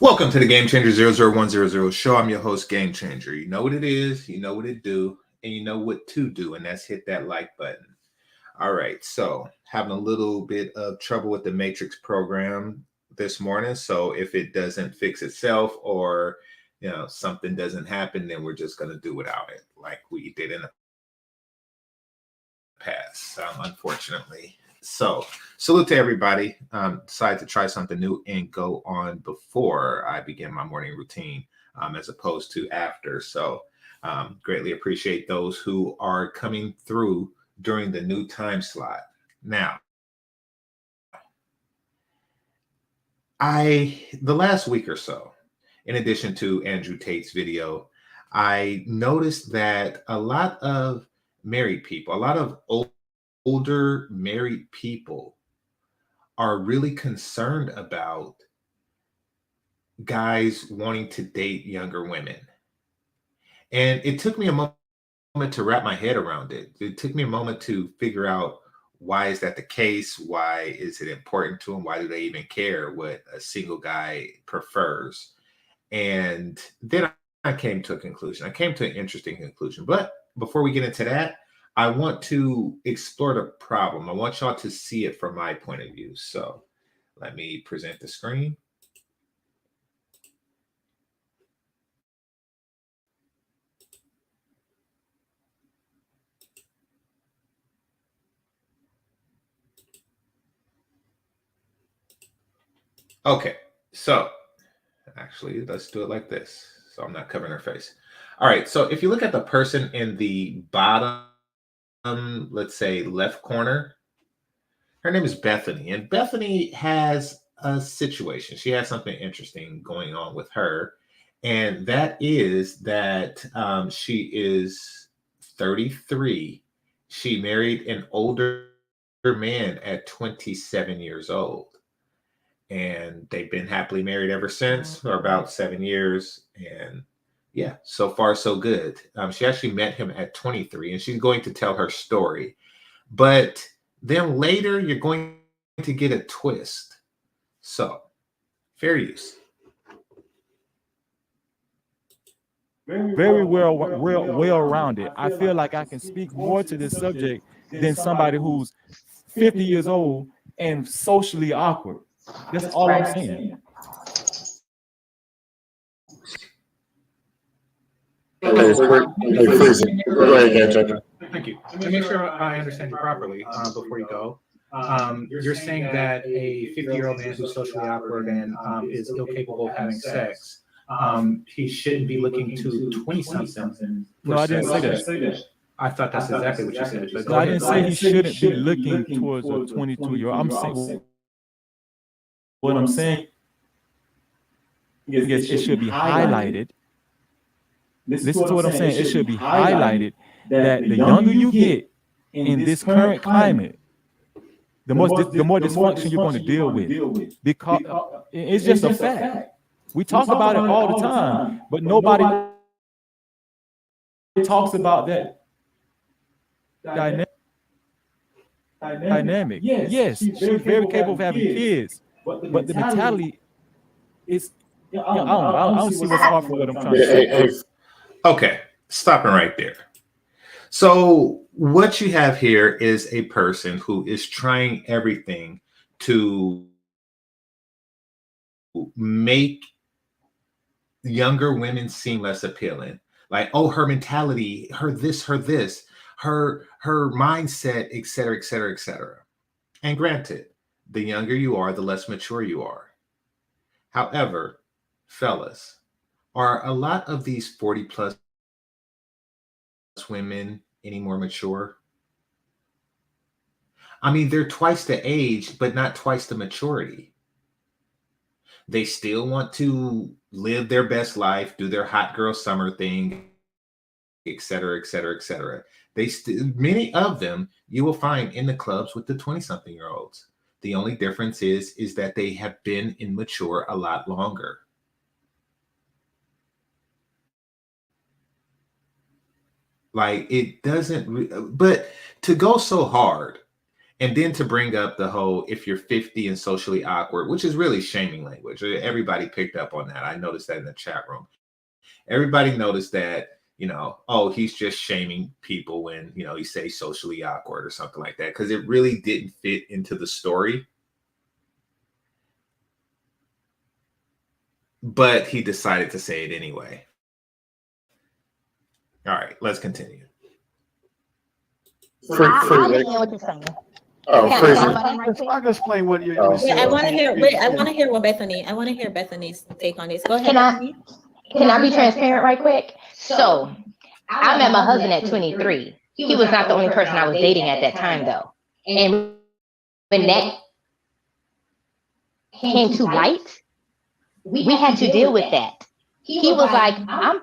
Welcome to the GameChanger 00100 show. I'm your host, GameChanger. You know what it is, you know what it do, and you know what to do, and that's hit that like button. All right, so having a little bit of trouble with the Matrix program this morning. So if it doesn't fix itself or something doesn't happen, then we're just gonna do without it, like we did in the past, unfortunately. So, salute to everybody. Decided to try something new and go on before I begin my morning routine, as opposed to after. So, greatly appreciate those who are coming through during the new time slot. Now, the last week or so, in addition to Andrew Tate's video, I noticed that a lot of married people, a lot of older married people are really concerned about guys wanting to date younger women. And it took me a moment to wrap my head around it. It took me a moment to figure out, why is that the case? Why is it important to them? Why do they even care what a single guy prefers? And then I came to a conclusion. I came to an interesting conclusion. But before we get into that, I want to explore the problem. I want y'all to see it from my point of view. So let me present the screen. Okay, so actually, let's do it like this. So I'm not covering her face. All right, so if you look at the person in the bottom, let's say left corner, her name is Bethany. And Bethany has a situation. She has something interesting going on with her. And that is that she is 33. She married an older man at 27 years old. And they've been happily married ever since, for about 7 years. And yeah, so far so good. She actually met him at 23, and she's going to tell her story. But then later, you're going to get a twist. So, fair use. Very well rounded. I feel like I can speak more to this subject than somebody who's 50 years old and socially awkward. That's all I'm saying. Freezing. Go ahead, GameChanger. Thank you. Let me make sure I understand you properly before you go. You're saying that a 50-year-old man who's socially awkward and is ill-capable of having sex, he shouldn't be looking to 20-something. No, I didn't say that. I thought that's exactly what you said. But No, I didn't say he shouldn't be looking towards a 22-year-old. I'm saying what I'm saying is it should be highlighted. Listen to what I'm saying. It should be highlighted that the younger you get in this current climate, the more dysfunction you're going to deal with. Because it's just a fact. We talk about it all the time, but nobody talks about that dynamic. Yes, she's very capable of having kids, but the mentality is, I don't know. I don't see what's hard for what I'm trying to say. Okay, stopping right there. So what you have here is a person who is trying everything to make younger women seem less appealing. Like, oh, her mentality, her this, her mindset, et cetera, et cetera, et cetera. And granted, the younger you are, the less mature you are. However, fellas, are a lot of these 40 plus women any more mature? I mean, they're twice the age, but not twice the maturity. They still want to live their best life, do their hot girl summer thing, et cetera, et cetera, et cetera. Many of them you will find in the clubs with the 20-something-year-olds. The only difference is that they have been immature a lot longer. Like, it doesn't, but to go so hard And then to bring up the whole, if you're 50 and socially awkward, which is really shaming language. Everybody picked up on that. I noticed that in the chat room. Everybody noticed that, oh, he's just shaming people when, he says socially awkward or something like that, because it really didn't fit into the story. But he decided to say it anyway. All right, let's continue. I understand what you're saying. I can explain what you're saying. I want to hear. Wait, I want to hear what Bethany. I want to hear Bethany's take on this. Go ahead. Can I be transparent right quick? So I met my husband at 23. He was not the only person I was dating at that time, though. And when that came to light, we had to deal with that. He was like, I'm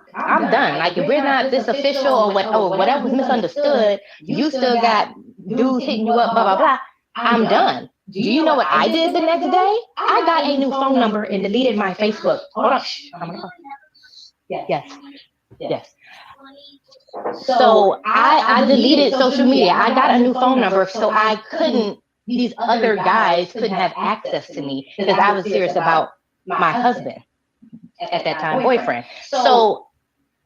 done. Like, if we're not this official or whatever was misunderstood, you still got dudes hitting you up, blah, blah, blah. I'm done. Do you know what I did the next day? I got a new phone number and deleted my Facebook. Hold on. Yes. So I deleted social media. I got a new phone number so these other guys couldn't have access to me because I was serious about my husband at that time, boyfriend. So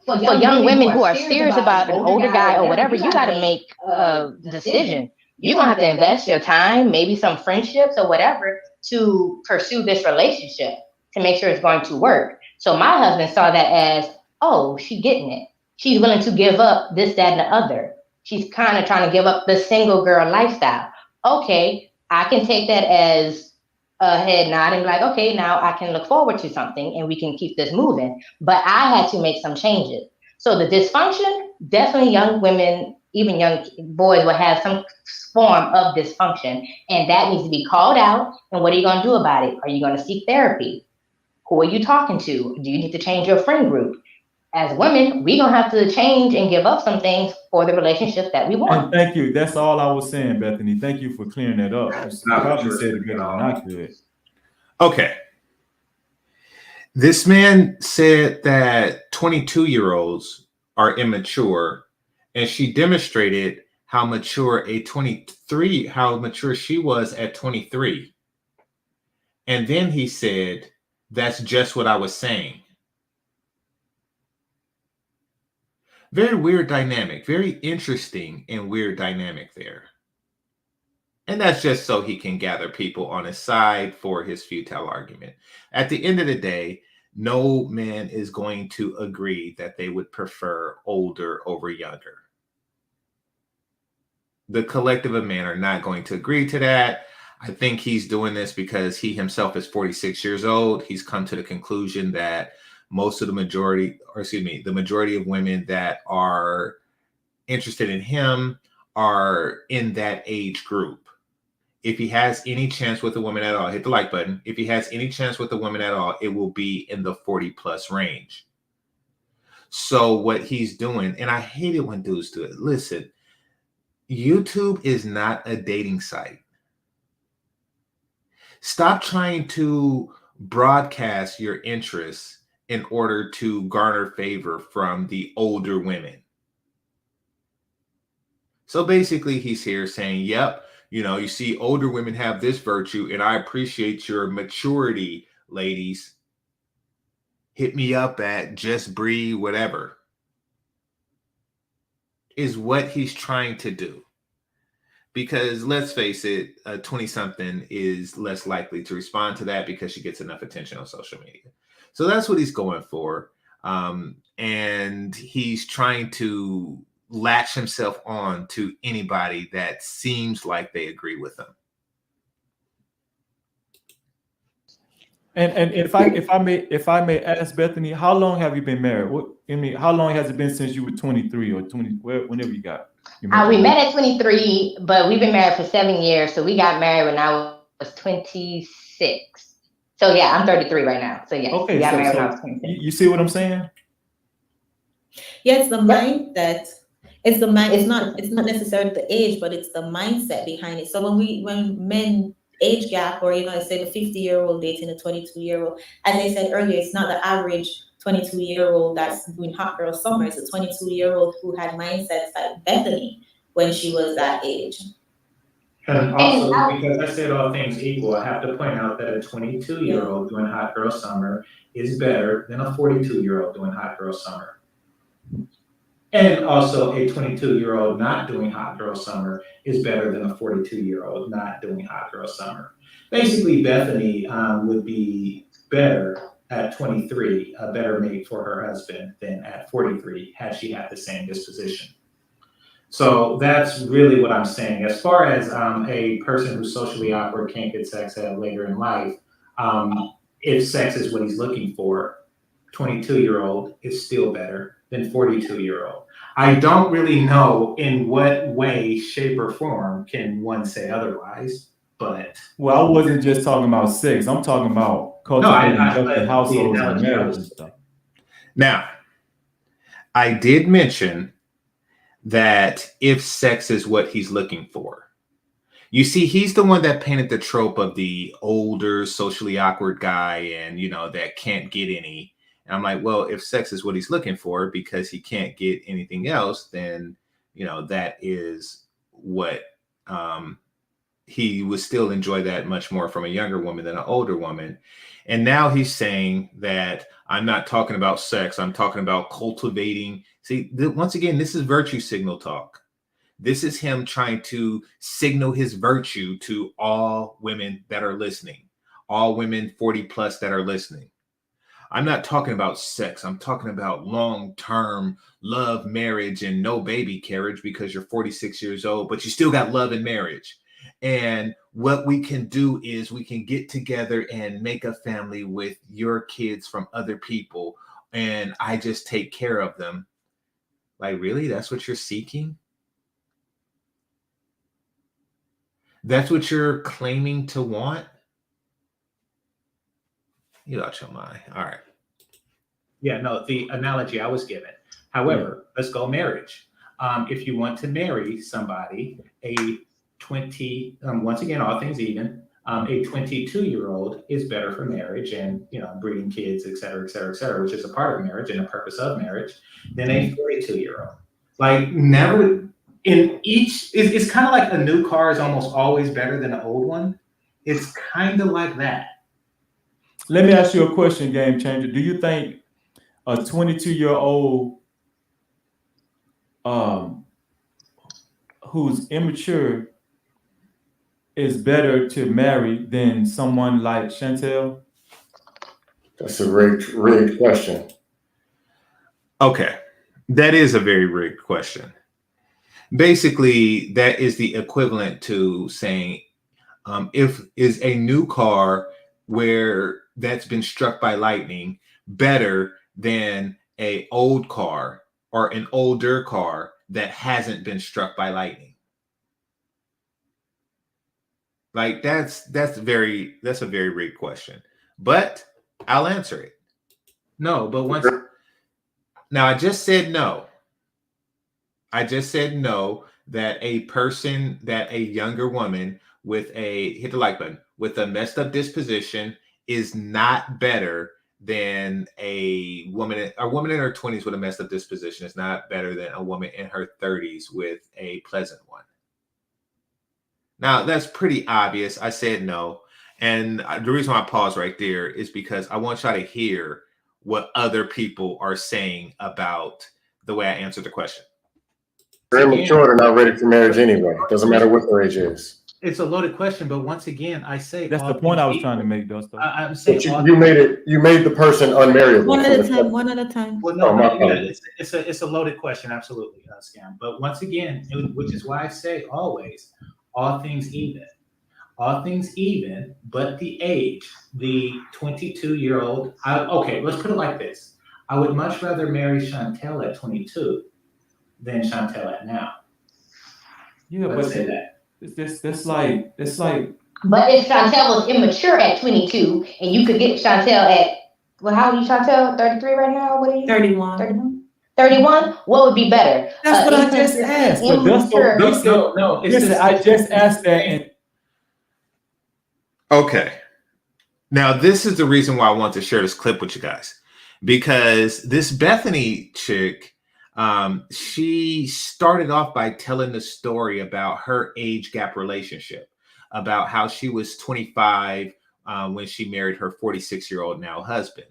for young women who are serious about an older guy or whatever, you got to make a decision. You're going to have to invest your time, maybe some friendships or whatever, to pursue this relationship to make sure it's going to work. So my husband saw that as, oh, she's getting it. She's willing to give up this, that, and the other. She's kind of trying to give up the single girl lifestyle. Okay, I can take that as a head nod and be like, okay, now I can look forward to something and we can keep this moving. But I had to make some changes. So the dysfunction, definitely young women, even young boys will have some form of dysfunction, and that needs to be called out. And what are you going to do about it? Are you going to seek therapy? Who are you talking to? Do you need to change your friend group? As women, we're going to have to change and give up some things for the relationship that we want. And thank you. That's all I was saying, Bethany. Thank you for clearing that up. You probably said it better than I could. Okay. This man said that 22-year-olds are immature, and she demonstrated how mature she was at 23. And then he said, that's just what I was saying. Very weird dynamic, very interesting and weird dynamic there. And that's just so he can gather people on his side for his futile argument. At the end of the day, no man is going to agree that they would prefer older over younger. The collective of men are not going to agree to that. I think he's doing this because he himself is 46 years old. He's come to the conclusion that the majority of women that are interested in him are in that age group. If he has any chance with a woman at all, hit the like button. If he has any chance with a woman at all, it will be in the 40+ range. So what he's doing, and I hate it when dudes do it. Listen, YouTube is not a dating site. Stop trying to broadcast your interests in order to garner favor from the older women. So basically he's here saying, yep, you see older women have this virtue, and I appreciate your maturity, ladies. Hit me up at Just Bree, whatever. Is what he's trying to do. Because let's face it, a 20-something is less likely to respond to that because she gets enough attention on social media. So that's what he's going for. And he's trying to latch himself on to anybody that seems like they agree with him. And if I may ask, Bethany, how long have you been married? How long has it been since you were 23 or 20? Whenever you got? We met at 23, but we've been married for 7 years. So we got married when I was 26. So yeah, I'm 33 right now. So yeah, okay, we got married when I was 26. You see what I'm saying? Yeah, it's the mindset. It's the mind. It's not necessarily the age, but it's the mindset behind it. So when men age gap, or say the 50-year-old dating a 22-year-old, as I said earlier, it's not the average 22-year-old that's doing hot girl summer. It's a 22-year-old who had mindsets like Bethany when she was that age. And also, because I said all things equal, I have to point out that a 22-year-old doing Hot Girl Summer is better than a 42-year-old doing Hot Girl Summer. And also, a 22-year-old not doing Hot Girl Summer is better than a 42-year-old not doing Hot Girl Summer. Basically, Bethany would be better at 23, a better mate for her husband than at 43 had she had the same disposition. So that's really what I'm saying. As far as a person who's socially awkward can't get sex at later in life, if sex is what he's looking for, 22-year-old is still better than 42-year-old. I don't really know in what way, shape, or form can one say otherwise, but... Well, I wasn't just talking about sex. I'm talking about cultivating healthy households and marriage and stuff. Now, I did mention that if sex is what he's looking for. You see, he's the one that painted the trope of the older, socially awkward guy and, that can't get any. And I'm like, well, if sex is what he's looking for because he can't get anything else, then, that is what he would still enjoy that much more from a younger woman than an older woman. And now he's saying that I'm not talking about sex. I'm talking about cultivating. See, once again, this is virtue signal talk. This is him trying to signal his virtue to all women that are listening, all women 40 plus that are listening. I'm not talking about sex. I'm talking about long-term love, marriage, and no baby carriage because you're 46 years old, but you still got love and marriage. And what we can do is we can get together and make a family with your kids from other people. And I just take care of them. Like, really? That's what you're seeking? That's what you're claiming to want? You got your mind. All right. Yeah, no, the analogy I was given. However, let's go marriage. If you want to marry somebody, a 20, once again, all things even, a 22-year-old is better for marriage and, breeding kids, et cetera, which is a part of marriage and a purpose of marriage, than a 42-year-old. Like, never in each, it's kind of like a new car is almost always better than an old one. It's kind of like that. Let me ask you a question, Game Changer. Do you think a 22-year-old who's immature is better to marry than someone like Chantel? That's a rigged question. Okay, that is a very rigged question. Basically, that is the equivalent to saying, if is a new car where that's been struck by lightning better than a old car or an older car that hasn't been struck by lightning? Like that's a very rigged question, but I'll answer it. No, but now I just said no. I just said no, that a younger woman with hit the like button, with a messed up disposition is not better than a woman in her 20s with a messed up disposition is not better than a woman in her 30s with a pleasant one. Now, that's pretty obvious. I said no. And the reason why I paused right there is because I want y'all to hear what other people are saying about the way I answered the question. They're immature and not ready for marriage anyway. Doesn't matter what their age is. It's a loaded question, but once again, I say that's the point I was trying to make, Dustin. I'm saying you made the person unmarriable. One at a time. Well, no, it's a loaded question, absolutely, Scam. But once again, which is why I say always, all things even. All things even, but the age, the 22-year-old. Okay, let's put it like this. I would much rather marry Chantel at 22 than Chantel at now. Yeah, but say that. It's like. But if Chantel was immature at 22, and you could get Chantel at, well, how old are you, Chantel? 33 right now? What are you? 31. 31? What would be better? That's what I just asked. No. I just asked that. And okay. Now, this is the reason why I want to share this clip with you guys, because this Bethany chick, She started off by telling the story about her age gap relationship, about how she was 25 when she married her 46-year-old now husband.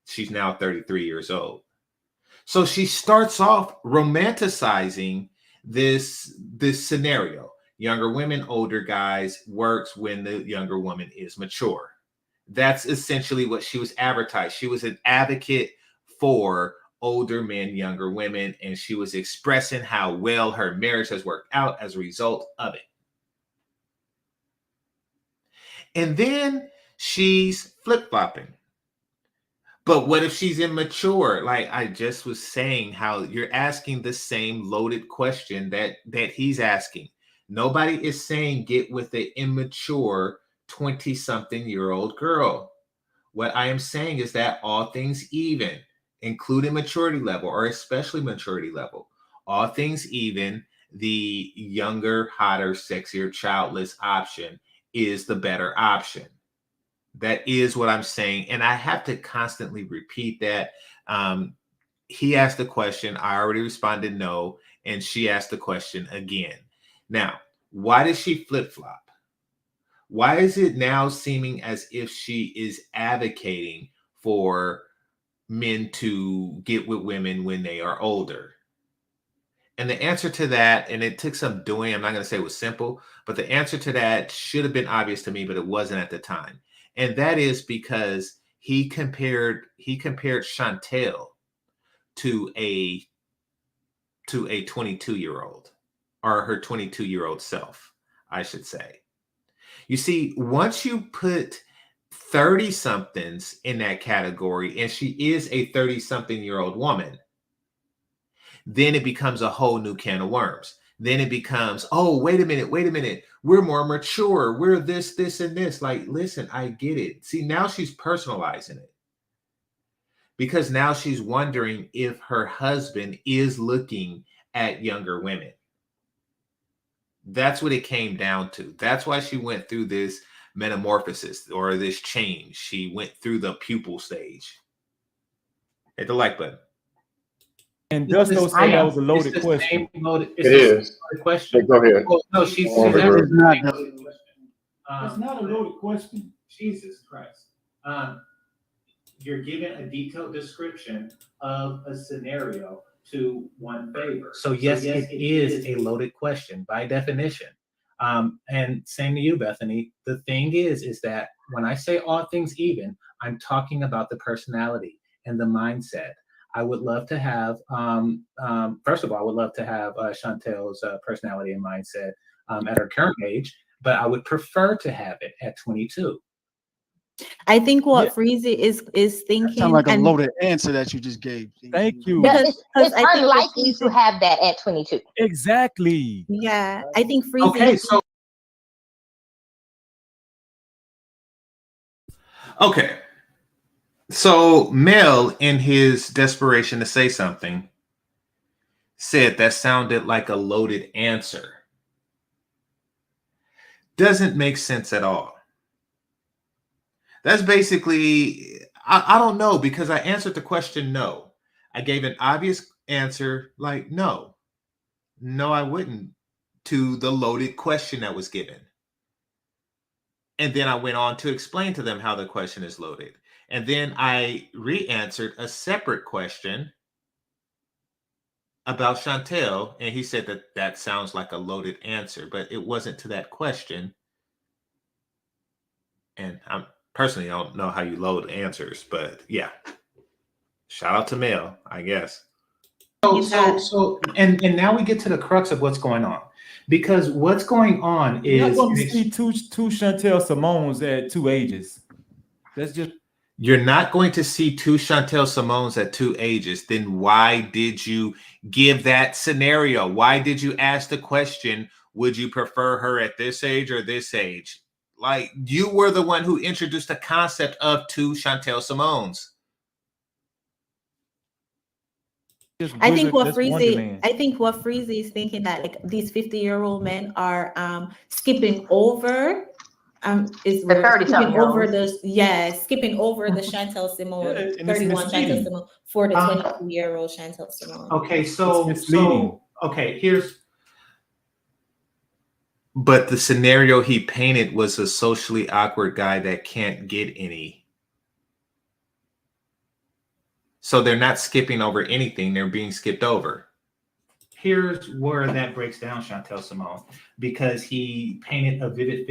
She's now 33 years old. So she starts off romanticizing this scenario. Younger women, older guys, works when the younger woman is mature. That's essentially what she was advertised. She was an advocate for older men, younger women, and she was expressing how well her marriage has worked out as a result of it. And then she's flip-flopping. But what if she's immature? Like I just was saying, how you're asking the same loaded question that he's asking. Nobody is saying get with an immature 20-something-year-old girl. What I am saying is that all things even, including maturity level, or especially maturity level, all things even, the younger, hotter, sexier, childless option is the better option. That is what I'm saying. And I have to constantly repeat that. He asked the question. I already responded no. And she asked the question again. Now, why does she flip-flop? Why is it now seeming as if she is advocating for men to get with women when they are older? And the answer to that, and it took some doing, I'm not going to say it was simple, but the answer to that should have been obvious to me, but it wasn't at the time. And that is because he compared Chantel to a 22-year-old, or her 22-year-old self, I should say. You see, once you put 30-somethings in that category, and she is a 30-something-year-old woman, then it becomes a whole new can of worms. Then it becomes, oh, wait a minute. We're more mature. We're this, and this. Like, listen, I get it. See, now she's personalizing it. Because now she's wondering if her husband is looking at younger women. That's what it came down to. That's why she went through this metamorphosis, or this change. She went through the pupal stage. Hit the like button. And Dusto said that was a loaded question. It is. Question. Go ahead. Well, no, she's It's not It's not a loaded question. Jesus Christ. You're given a detailed description of a scenario to one favor. So yes, it is a loaded question by definition. And same to you, Bethany. The thing is that when I say all things even, I'm talking about the personality and the mindset. I would love to have, first of all, I would love to have Chantel's personality and mindset at her current age, but I would prefer to have it at 22. I think what Freezy is thinking. Sounds like a loaded answer that you just gave. Thank you. It's I think unlikely to have that at 22. Exactly. Yeah, I think Freezy. Okay, so So Mel, in his desperation to say something, said that sounded like a loaded answer. Doesn't make sense at all. That's basically, I don't know, because I answered the question no. I gave an obvious answer like no. No, I wouldn't, to the loaded question that was given. And then I went on to explain to them how the question is loaded. And then I re-answered a separate question about Chantel, and he said that sounds like a loaded answer, but it wasn't to that question. And I'm personally, I don't know how you load answers, but yeah. Shout out to Mel, I guess. So now we get to the crux of what's going on. Because what's going on is... You're not going to see two Chantel Simones at two ages. That's just... You're not going to see two Chantel Simones at two ages. Then why did you give that scenario? Why did you ask the question, would you prefer her at this age or this age? Like, you were the one who introduced the concept of two Chantel Simones. I think what Freezy is thinking, that like these 50-year-old men are skipping over is The we're 30-something skipping over year-olds. skipping over the Chantel Simone, and it's 31 Chantel misleading. Simone for the 22-year-old Chantel Simone. Okay, It's so misleading. But the scenario he painted was a socially awkward guy that can't get any. So they're not skipping over anything. They're being skipped over. here's where that breaks down, Chantel Simone, because he painted a vivid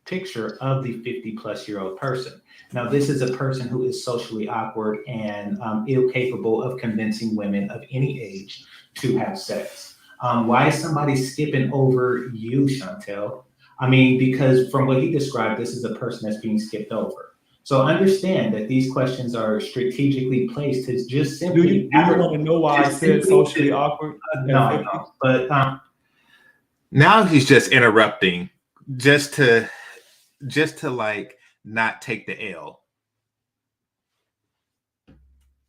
picture of the 50-plus-year-old person. Now, this is a person who is socially awkward and ill-capable of convincing women of any age to have sex. Why is somebody skipping over you, Chantel? I mean, because from what he described, this is a person that's being skipped over. So understand that these questions are strategically placed to just simply. Do you want to know why I said socially awkward? No, I don't. But now he's just interrupting, just to like not take the L.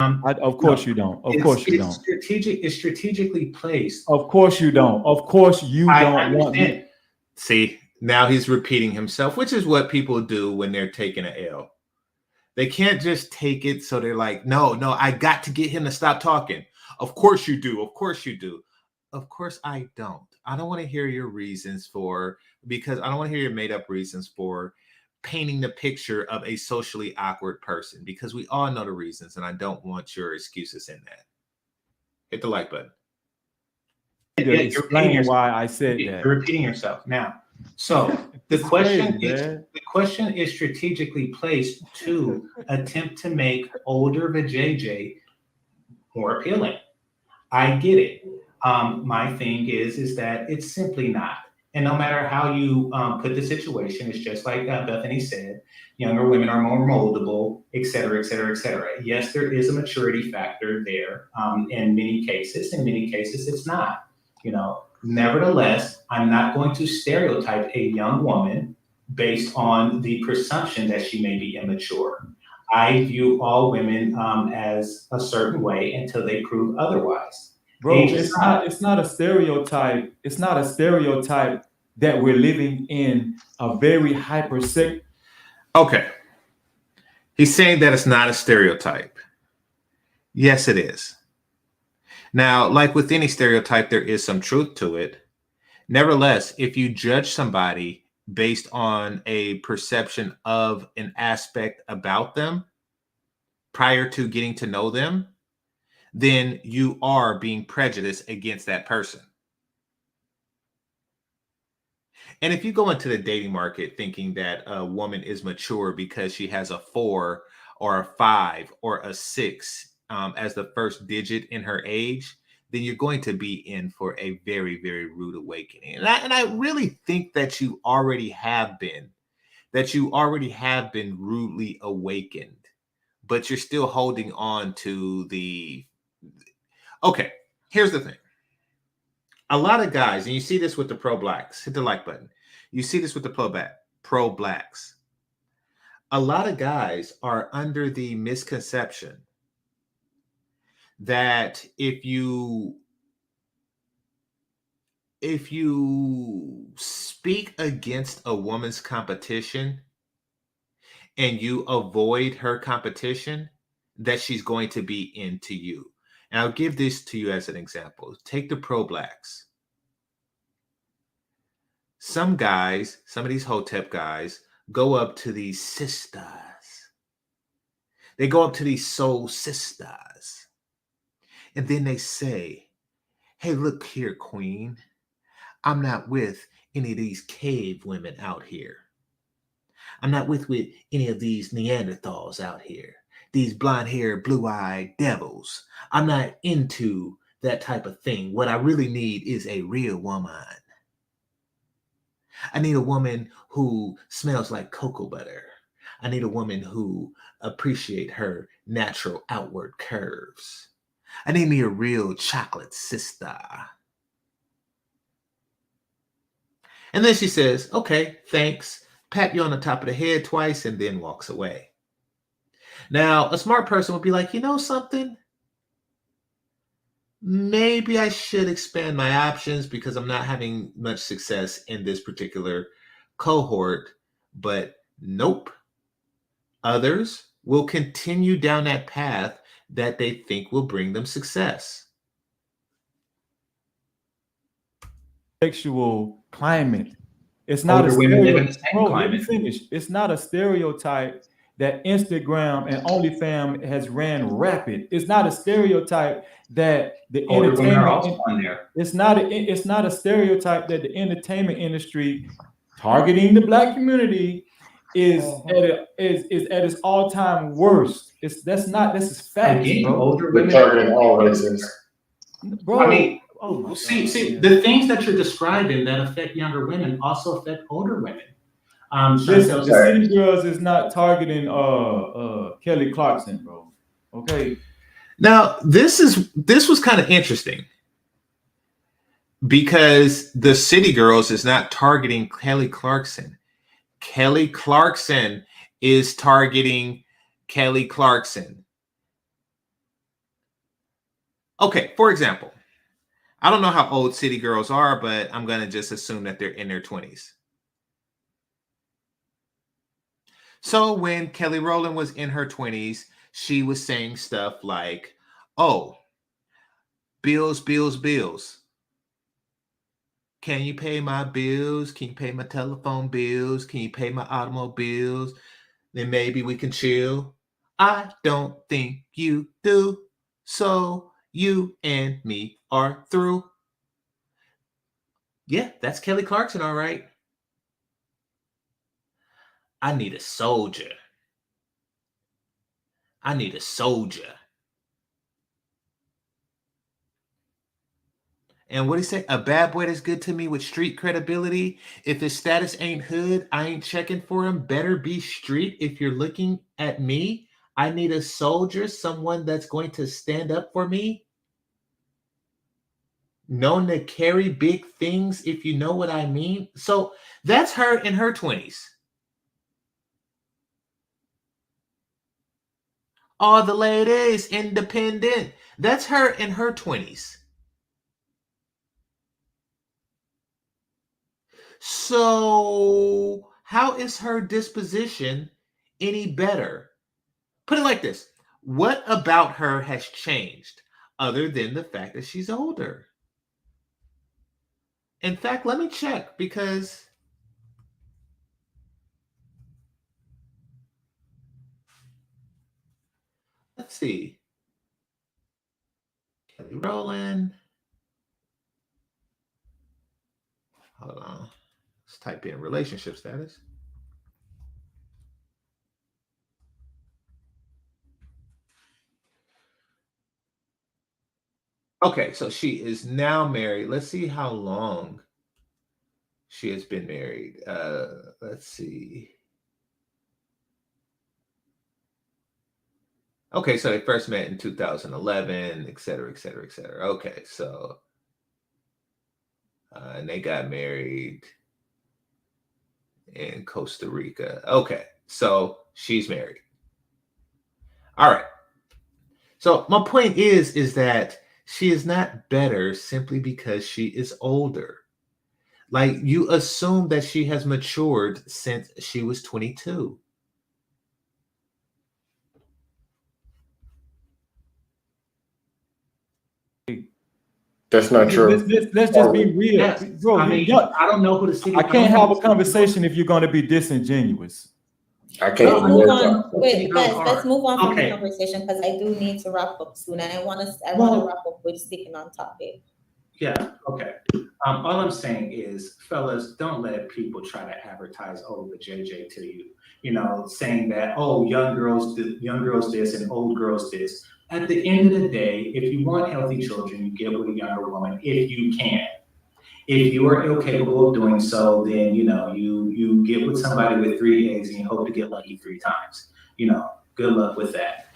Of course you don't. Of course you don't. It's strategically placed. Of course you don't. Of course you don't want me. See, now he's repeating himself, which is what people do when they're taking an L. They can't just take it, so they're like, no, I got to get him to stop talking. Of course you do. Of course you do. Of course I don't. I don't want to hear your reasons because I don't want to hear your made up reasons for painting the picture of a socially awkward person, because we all know the reasons, and I don't want your excuses in that. Hit the like button. Explain why I said that. You're repeating yourself now. So the question is strategically placed to attempt to make older vajayjay more appealing. I get it. My thing is that it's simply not. And no matter how you put the situation, it's just like Bethany said, younger women are more moldable, et cetera, et cetera, et cetera. Yes, there is a maturity factor there in many cases. In many cases, it's not. Nevertheless, I'm not going to stereotype a young woman based on the presumption that she may be immature. I view all women as a certain way until they prove otherwise. Bro, it's not a stereotype. It's not a stereotype that we're living in a very Okay. He's saying that it's not a stereotype. Yes, it is. Now, like with any stereotype, there is some truth to it. Nevertheless, if you judge somebody based on a perception of an aspect about them prior to getting to know them, then you are being prejudiced against that person. And if you go into the dating market thinking that a woman is mature because she has a 4 or a 5 or a 6 as the first digit in her age, then you're going to be in for a very, very rude awakening. And I really think that you already have been rudely awakened, but you're still holding on to the. Okay, here's the thing. A lot of guys, and you see this with the pro-blacks, hit the like button. You see this with the pro-blacks. A lot of guys are under the misconception that if you speak against a woman's competition and you avoid her competition, that she's going to be into you. And I'll give this to you as an example. Take the pro-blacks. Some guys, some of these hotep guys, go up to these sisters. They go up to these soul sisters. And then they say, hey, look here, queen. I'm not with any of these cave women out here. I'm not with any of these Neanderthals out here. These blonde-haired, blue-eyed devils. I'm not into that type of thing. What I really need is a real woman. I need a woman who smells like cocoa butter. I need a woman who appreciates her natural outward curves. I need me a real chocolate sister. And then she says, okay, thanks. Pat you on the top of the head twice and then walks away. Now, a smart person would be like, you know something? Maybe I should expand my options because I'm not having much success in this particular cohort. But nope. Others will continue down that path that they think will bring them success. Sexual climate. It's not Older a women live in the stereotype. same Bro, let me climate. finish. It's not a stereotype that Instagram and OnlyFans has ran rapid. It's not a stereotype that the Older women are entertainment. also on there. It's not a stereotype that the entertainment industry targeting the Black community is at its all-time worst. This is facts, Again, bro. older They're women. targeting all races. Bro, I mean, oh my see, God, man. the things that you're describing that affect younger women also affect older women. Listen, Chantel, the City Girls is not targeting Kelly Clarkson, bro. Okay. Now, this was kind of interesting because the City Girls is not targeting Kelly Clarkson. Kelly Clarkson is targeting Kelly Clarkson. Okay, for example, I don't know how old City Girls are, but I'm going to just assume that they're in their 20s. So when Kelly Rowland was in her 20s, she was saying stuff like, oh, bills, bills, bills. Can you pay my bills? Can you pay my telephone bills? Can you pay my automobiles? Then maybe we can chill. I don't think you do. So you and me are through. Yeah, that's Kelly Clarkson, all right. I need a soldier. I need a soldier. And what do you say? A bad boy that's good to me with street credibility. If his status ain't hood, I ain't checking for him. Better be street if you're looking at me. I need a soldier, someone that's going to stand up for me. Known to carry big things, if you know what I mean. So that's her in her 20s. All the ladies, independent. That's her in her 20s. So how is her disposition any better? Put it like this. What about her has changed other than the fact that she's older? In fact, let me check because let's see. Kelly Rowland. Hold on. Let's type in relationship status. Okay, so she is now married. Let's see how long she has been married. Let's see. Okay, so they first met in 2011, et cetera, et cetera, et cetera. Okay, so and they got married in Costa Rica. Okay, so she's married. All right. So my point is that she is not better simply because she is older. Like you assume that she has matured since she was 22. That's not true. Let's just be real. Yes. Bro, I mean, I don't know who the city. I can't have a conversation if you're going to be disingenuous. I can't. Let's move on. City Wait, Girls guys, are. let's move on from Okay. the conversation because I do need to wrap up soon, and I want to wrap up with sticking on topic. Yeah, okay. All I'm saying is, fellas, don't let people try to advertise over the JJ to you. You know, saying that, oh, young girls this and old girls this. At the end of the day, if you want healthy children, you get with a younger woman if you can. If you are incapable of doing so, then you get with somebody with 3 eggs and you hope to get lucky 3 times. Good luck with that.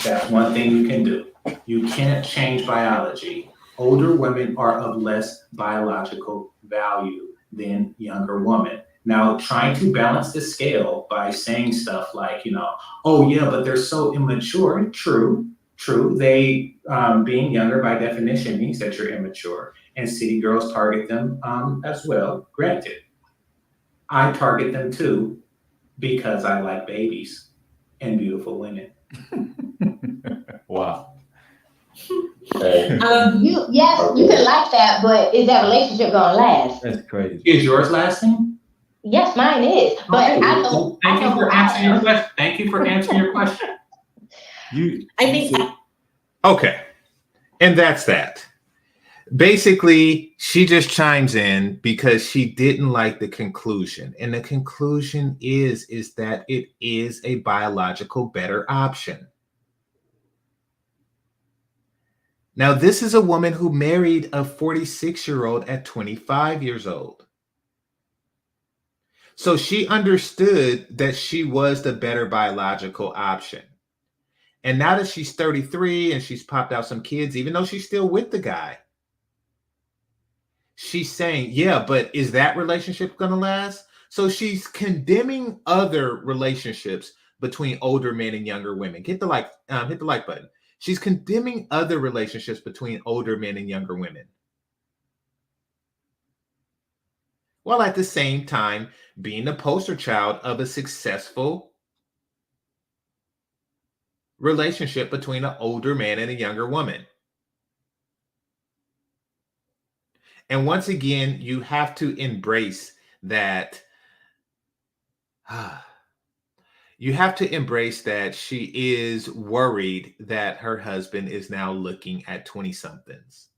That's one thing you can do. You can't change biology. Older women are of less biological value than younger women. Now, trying to balance the scale by saying stuff like, oh yeah, but they're so immature. True. They being younger by definition means that you're immature, and city girls target them as well. Granted, I target them too because I like babies and beautiful women. Wow. Yes, you can like that, but is that relationship gonna last? That's crazy. Is yours lasting? Yes, mine is. But Okay, I know. thank I you know for who answering I your am. question. Thank you for answering your question. I think Okay. And that's that. Basically, she just chimes in because she didn't like the conclusion. And the conclusion is that it is a biological better option. Now, this is a woman who married a 46-year-old at 25 years old. So she understood that she was the better biological option. And now that she's 33 and she's popped out some kids, even though she's still with the guy, she's saying, yeah, but is that relationship going to last? So she's condemning other relationships between older men and younger women. Hit the like button. She's condemning other relationships between older men and younger women, while at the same time being the poster child of a successful relationship between an older man and a younger woman. And once again, you have to embrace that. You have to embrace that she is worried that her husband is now looking at 20-somethings.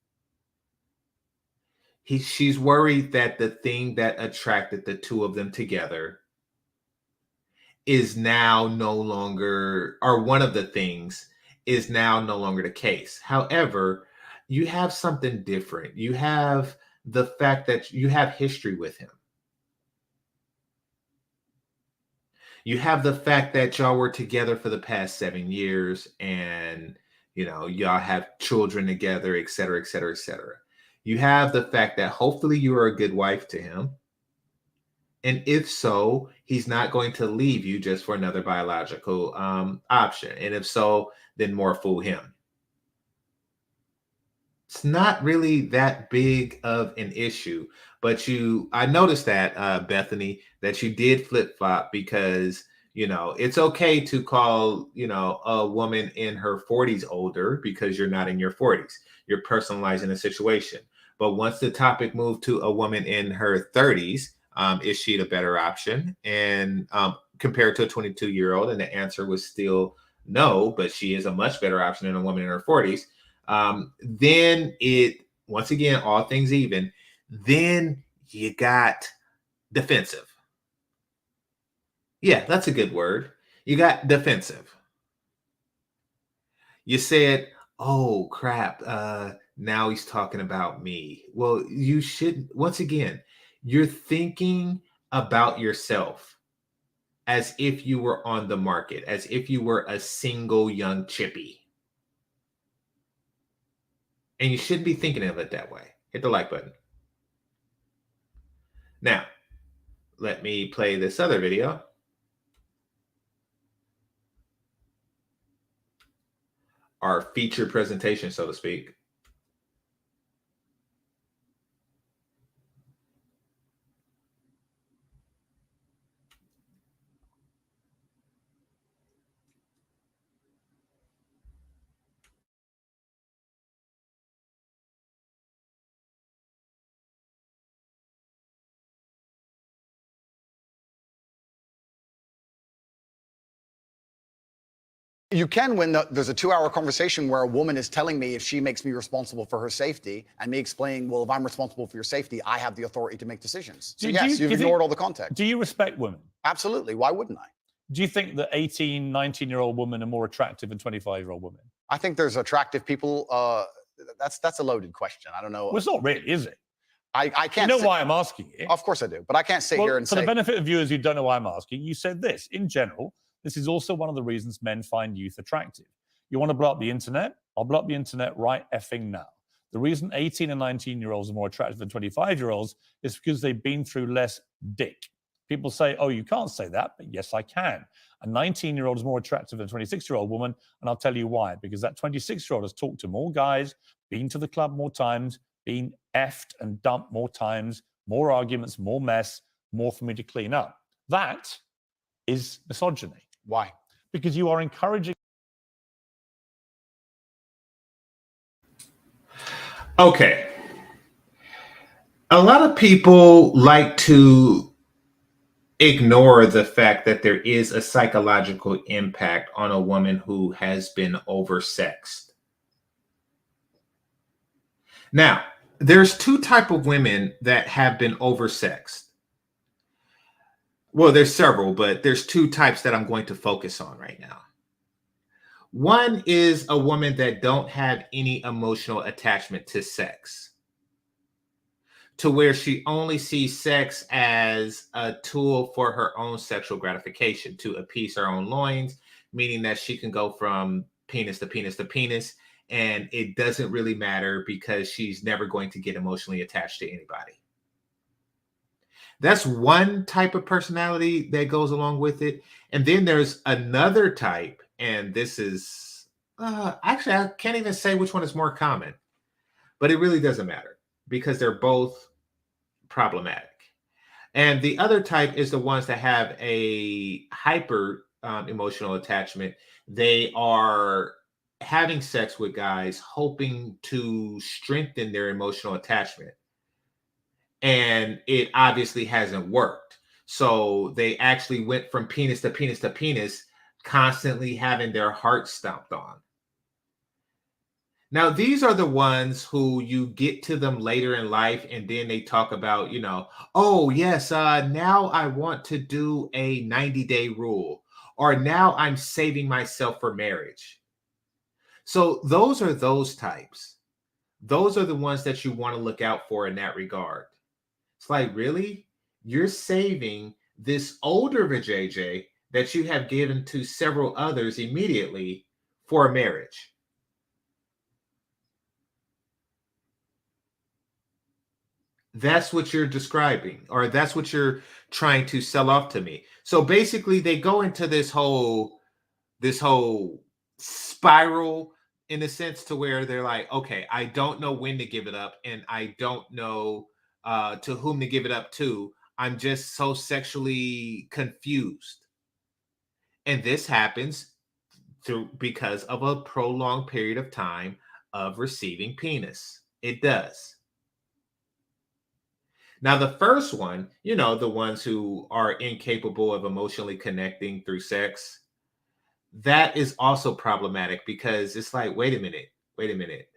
She's worried that the thing that attracted the two of them together is now no longer, or one of the things is now no longer the case. However, you have something different. You have the fact that you have history with him. You have the fact that y'all were together for the past 7 years and, y'all have children together, et cetera, et cetera, et cetera. You have the fact that hopefully you are a good wife to him. And if so, he's not going to leave you just for another biological option. And if so, then more fool him. It's not really that big of an issue, but I noticed that, Bethany, that you did flip-flop because, it's okay to call, a woman in her 40s older because you're not in your 40s. You're personalizing the situation. But once the topic moved to a woman in her 30s, is she the better option? And compared to a 22-year-old, and the answer was still no, but she is a much better option than a woman in her 40s. Then once again, all things even, then you got defensive. Yeah, that's a good word. You got defensive. You said, oh crap, now he's talking about me. Well, you should, once again, you're thinking about yourself as if you were on the market, as if you were a single young chippy. And you shouldn't be thinking of it that way. Hit the like button. Now, let me play this other video. Our featured presentation, so to speak. You can when there's a 2-hour conversation where a woman is telling me if she makes me responsible for her safety, and me explaining, well, if I'm responsible for your safety, I have the authority to make decisions. So yes, you've ignored all the context. Do you respect women? Absolutely. Why wouldn't I? Do you think that 18, 19-year-old women are more attractive than 25-year-old women? I think there's attractive people. That's a loaded question. I don't know. Well, it's not really, is it? I can't. You know why I'm asking it? Of course I do, but I can't sit here and for say. the benefit of viewers who don't know why I'm asking, you said this. In general, this is also one of the reasons men find youth attractive. You want to blow up the internet? I'll blow up the internet right effing now. The reason 18 and 19-year-olds are more attractive than 25-year-olds is because they've been through less dick. People say, oh, you can't say that, but yes, I can. A 19-year-old is more attractive than a 26-year-old woman, and I'll tell you why. Because that 26-year-old has talked to more guys, been to the club more times, been effed and dumped more times, more arguments, more mess, more for me to clean up. That is misogyny. Why? Because you are encouraging. Okay. A lot of people like to ignore the fact that there is a psychological impact on a woman who has been oversexed. Now, there's two types of women that have been oversexed. Well, there's several, but there's two types that I'm going to focus on right now. One is a woman that don't have any emotional attachment to sex, to where she only sees sex as a tool for her own sexual gratification, to appease her own loins, meaning that she can go from penis to penis to penis, and it doesn't really matter because she's never going to get emotionally attached to anybody. That's one type of personality that goes along with it. And then there's another type, and this is, actually, I can't even say which one is more common, but it really doesn't matter because they're both problematic. And the other type is the ones that have a hyper emotional attachment. They are having sex with guys hoping to strengthen their emotional attachment. And it obviously hasn't worked. So they actually went from penis to penis to penis, constantly having their heart stomped on. Now, these are the ones who you get to them later in life, and then they talk about, oh, yes, now I want to do a 90-day rule, or now I'm saving myself for marriage. So those are those types. Those are the ones that you want to look out for in that regard. It's like, really? You're saving this older vajayjay that you have given to several others immediately for a marriage. That's what you're describing, or that's what you're trying to sell off to me. So basically, they go into this whole spiral in a sense to where they're like, okay, I don't know when to give it up, and I don't know to whom to give it up to. I'm just so sexually confused. And this happens because of a prolonged period of time of receiving penis. It does. Now, the first one, the ones who are incapable of emotionally connecting through sex, that is also problematic because it's like, wait a minute.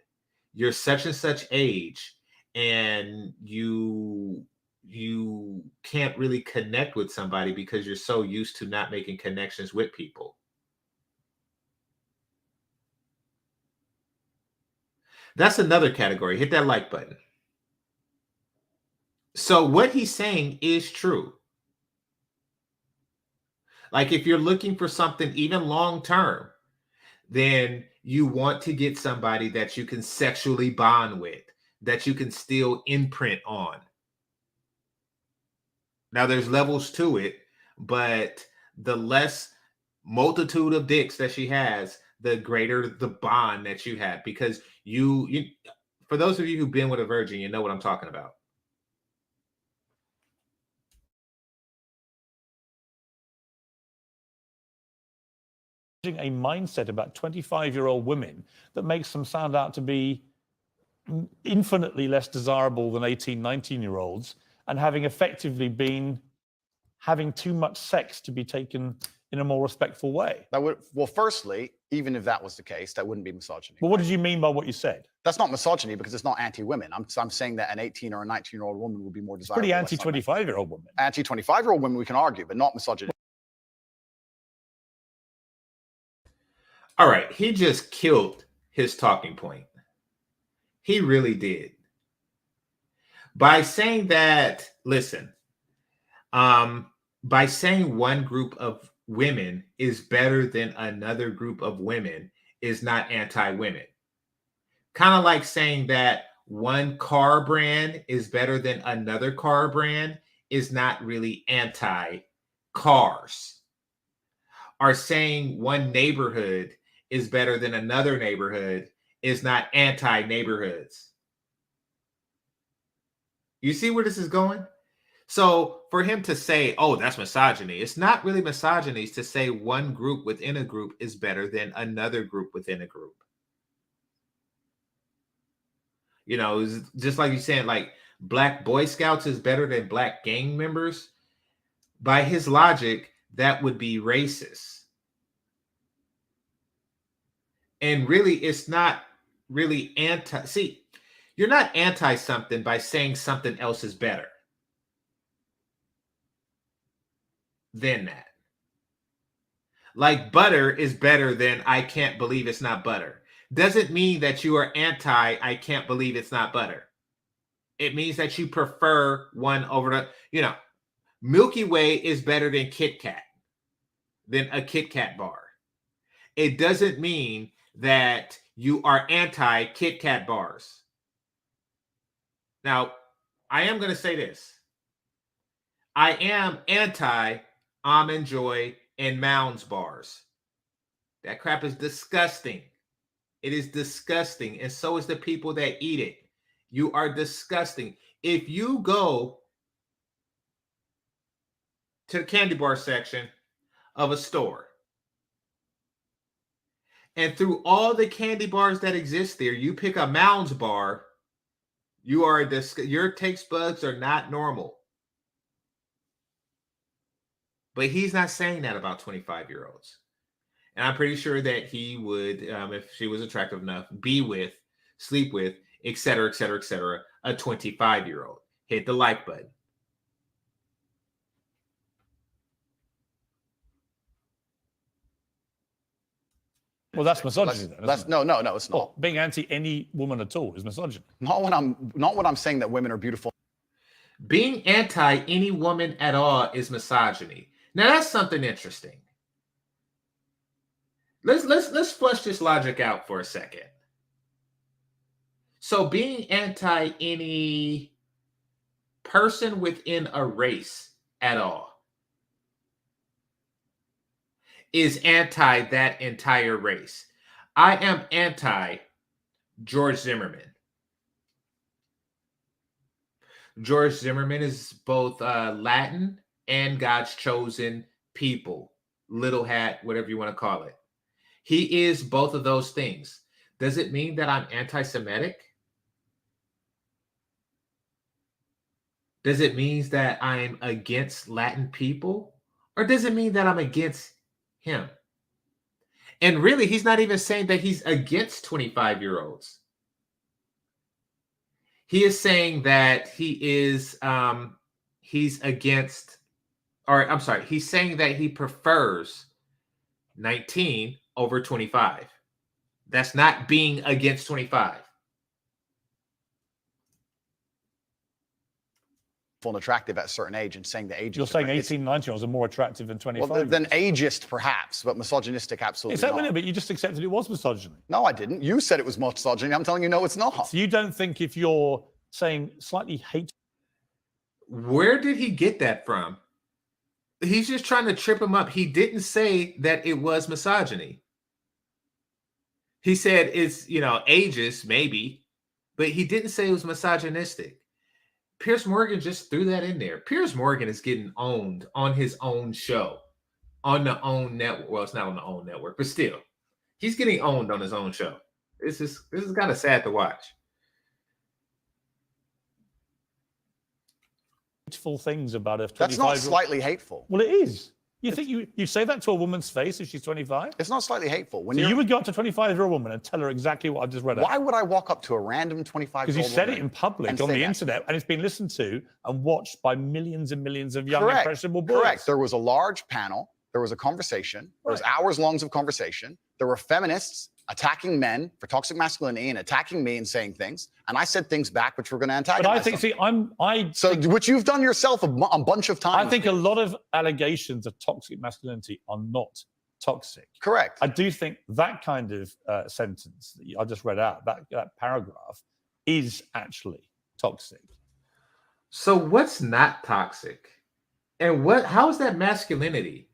You're such and such age, and you can't really connect with somebody because you're so used to not making connections with people. That's another category. Hit that like button. So what he's saying is true. Like, if you're looking for something even long term, then you want to get somebody that you can sexually bond with, that you can still imprint on. Now, there's levels to it, but the less multitude of dicks that she has, the greater the bond that you have. Because you for those of you who've been with a virgin, you know what I'm talking about. A mindset about 25-year-old women that makes them sound out to be infinitely less desirable than 18, 19-year-olds, and having effectively been having too much sex to be taken in a more respectful way. Well, firstly, even if that was the case, that wouldn't be misogyny. Well, what did you mean by what you said? That's not misogyny because it's not anti-women. I'm saying that an 18 or a 19-year-old woman would be more desirable. Pretty anti-25-year-old woman. Anti-25-year-old women we can argue, but not misogyny. All right, he just killed his talking point. He really did. By saying that, listen, by saying one group of women is better than another group of women is not anti-women. Kind of like saying that one car brand is better than another car brand is not really anti-cars. Or saying one neighborhood is better than another neighborhood is not anti-neighborhoods. You see where this is going? So for him to say, oh, that's misogyny, it's not really misogyny to say one group within a group is better than another group within a group. You know, it's just like you're saying, like Black Boy Scouts is better than Black gang members. By his logic, that would be racist. And really, it's not really anti. See, you're not anti something by saying something else is better than that. Like butter is better than I can't believe it's not butter. Doesn't mean that you are anti I can't believe it's not butter. It means that you prefer one over the, you know, Milky Way is better than Kit Kat, than a Kit Kat bar. It doesn't mean that you are anti Kit Kat bars. Now, I am going to say this. I am anti Almond Joy and Mounds bars. That crap is disgusting. It is disgusting. And so is the people that eat it. You are disgusting. If you go to the candy bar section of a store, and through all the candy bars that exist there, you pick a Mounds bar, you are your taste buds are not normal. But he's not saying that about 25-year-olds. And I'm pretty sure that he would, if she was attractive enough, be with, sleep with, et cetera, a 25-year-old. Hit the like button. Well, that's misogyny. No, it's not. Well, being anti any woman at all is misogyny. Not when I'm saying that women are beautiful. Being anti any woman at all is misogyny. Now that's something interesting. Let's flush this logic out for a second. So being anti any person within a race at all is anti that entire race. I am anti George Zimmerman. George Zimmerman is both Latin and God's chosen people. Little hat, whatever you want to call it. He is both of those things. Does it mean that I'm anti-Semitic? Does it mean that I'm against Latin people? Or does it mean that I'm against him? And really, he's not even saying that he's against 25-year-olds. He is saying that he is, he's against, or I'm sorry, he's saying that he prefers 19 over 25. That's not being against 25. And attractive at a certain age and saying the age. You're saying 18, 19-year-olds are more attractive than 25. Well, than ageist, perhaps, but misogynistic, absolutely. Is that not. But you just accepted it was misogyny. No, I didn't. You said it was misogyny. I'm telling you, no, it's not. So you don't think if you're saying slightly hate. Where did he get that from? He's just trying to trip him up. He didn't say that it was misogyny. He said it's, ageist, maybe, but he didn't say it was misogynistic. Piers Morgan just threw that in there. Piers Morgan is getting owned on his own show, on the own network. Well, it's not on the own network, but still, he's getting owned on his own show. This is kind of sad to watch. Hateful things about a 25-year-old. That's not slightly hateful. Well, it is. You think you say that to a woman's face if she's 25? It's not slightly hateful. So you would go up to a 25-year-old woman and tell her exactly what I've just read out. Why would I walk up to a random 25-year-old woman? Because you said it in public on the internet, and it's been listened to and watched by millions and millions of young, impressionable boys. Correct. There was a large panel. There was a conversation. There was hours long of conversation. There were feminists attacking men for toxic masculinity and attacking me and saying things. And I said things back which were going to antagonize them. Which you've done yourself a bunch of times. I think a lot of allegations of toxic masculinity are not toxic. Correct. I do think that kind of sentence that I just read out, that paragraph, is actually toxic. So what's not toxic? And how is that masculinity?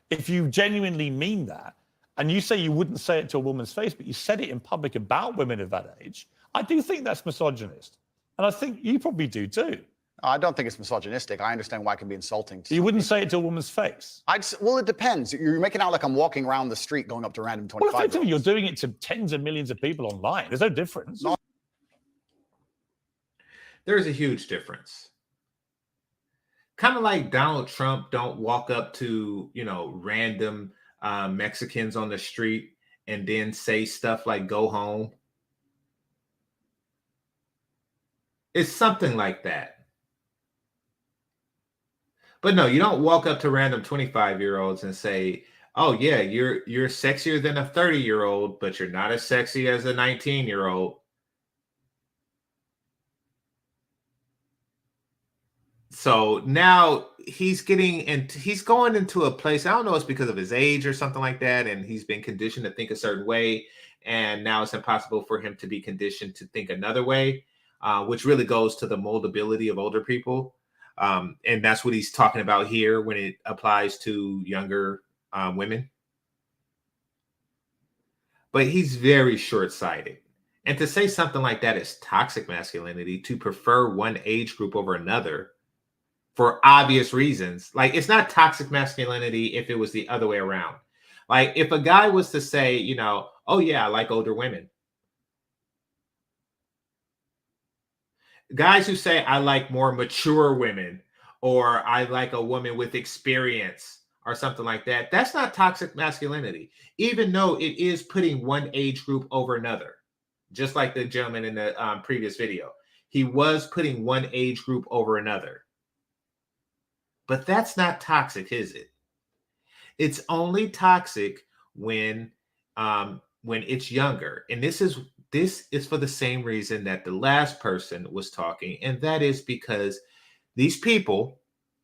If you genuinely mean that, and you say you wouldn't say it to a woman's face, but you said it in public about women of that age, I do think that's misogynist. And I think you probably do too. I don't think it's misogynistic. I understand why it can be insulting. You wouldn't say it to a woman's face? Well, it depends. You're making out like I'm walking around the street going up to random 25-year-olds. Well, effectively, you're doing it to tens of millions of people online. There's no difference. No. There's a huge difference. Kind of like Donald Trump don't walk up to, random Mexicans on the street and then say stuff like "go home." It's something like that. But no, you don't walk up to random 25-year-olds and say, "Oh yeah, you're sexier than a 30-year-old, but you're not as sexy as a 19-year-old." So now he's going into a place, I don't know, it's because of his age or something like that, and he's been conditioned to think a certain way, and now it's impossible for him to be conditioned to think another way, which really goes to the moldability of older people. And that's what he's talking about here when it applies to younger women. But he's very short-sighted. And to say something like that is toxic masculinity, to prefer one age group over another for obvious reasons. Like, it's not toxic masculinity if it was the other way around. Like, if a guy was to say, "Oh yeah, I like older women." Guys who say, "I like more mature women," or "I like a woman with experience," or something like that, that's not toxic masculinity, even though it is putting one age group over another. Just like the gentleman in the previous video. He was putting one age group over another. But that's not toxic, is it? It's only toxic when it's younger. And this is for the same reason that the last person was talking, and that is because these people,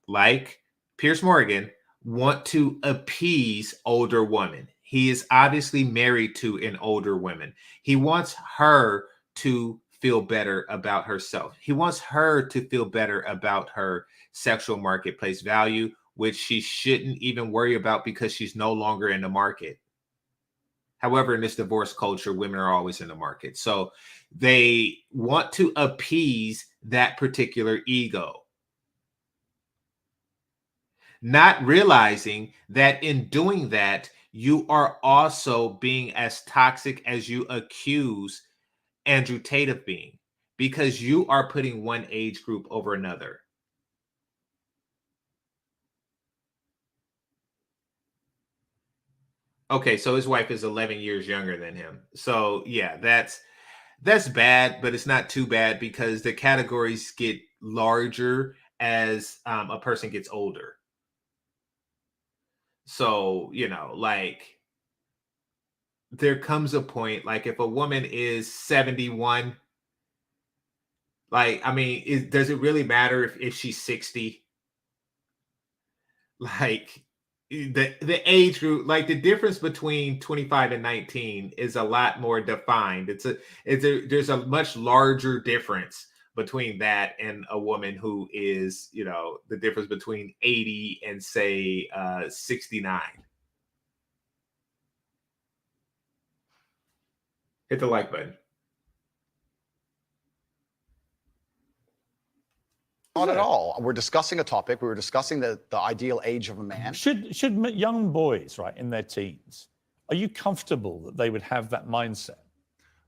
like Piers Morgan, want to appease older women. He is obviously married to an older woman. He wants her to feel better about herself. He wants her to feel better about her sexual marketplace value, which she shouldn't even worry about because she's no longer in the market. However, in this divorce culture, women are always in the market. So they want to appease that particular ego, not realizing that in doing that, you are also being as toxic as you accuse Andrew Tate of being, because you are putting one age group over another. Okay, so his wife is 11 years younger than him. So yeah, that's bad, but it's not too bad because the categories get larger as a person gets older. So, like, there comes a point, like, if a woman is 71, like, I mean, does it really matter if she's 60? Like, the age group, like, the difference between 25 and 19 is a lot more defined. There's a much larger difference between that and a woman who is, the difference between 80 and say 69. Hit the like button. Not at all. We're discussing a topic. We were discussing the ideal age of a man. Should young boys, right, in their teens, are you comfortable that they would have that mindset?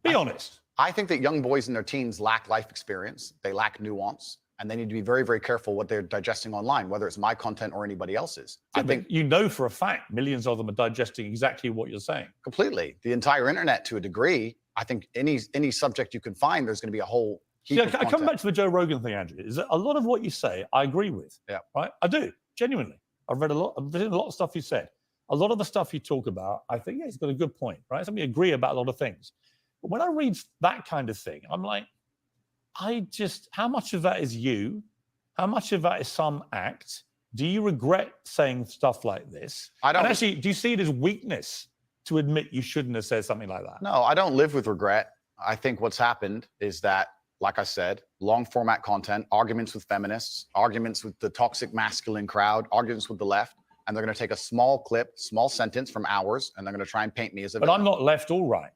Be honest. I think that young boys in their teens lack life experience. They lack nuance. And they need to be very, very careful what they're digesting online, whether it's my content or anybody else's. Yeah, I think for a fact, millions of them are digesting exactly what you're saying. Completely. The entire internet, to a degree. I think any subject you can find, there's going to be a whole heap of content. I come back to the Joe Rogan thing, Andrew. Is that a lot of what you say, I agree with. Yeah. Right? I do, genuinely. I've read a lot of stuff you said. A lot of the stuff you talk about, I think, yeah, he's got a good point, right? So we agree about a lot of things. But when I read that kind of thing, I'm like, how much of that is you? How much of that is some act? Do you regret saying stuff like this? I don't. And actually, do you see it as weakness to admit you shouldn't have said something like that? No, I don't live with regret. I think what's happened is that, like I said, long format content, arguments with feminists, arguments with the toxic masculine crowd, arguments with the left. and they're going to take a small clip, small sentence from ours, and they're going to try and paint me as a But villain. I'm not left or right.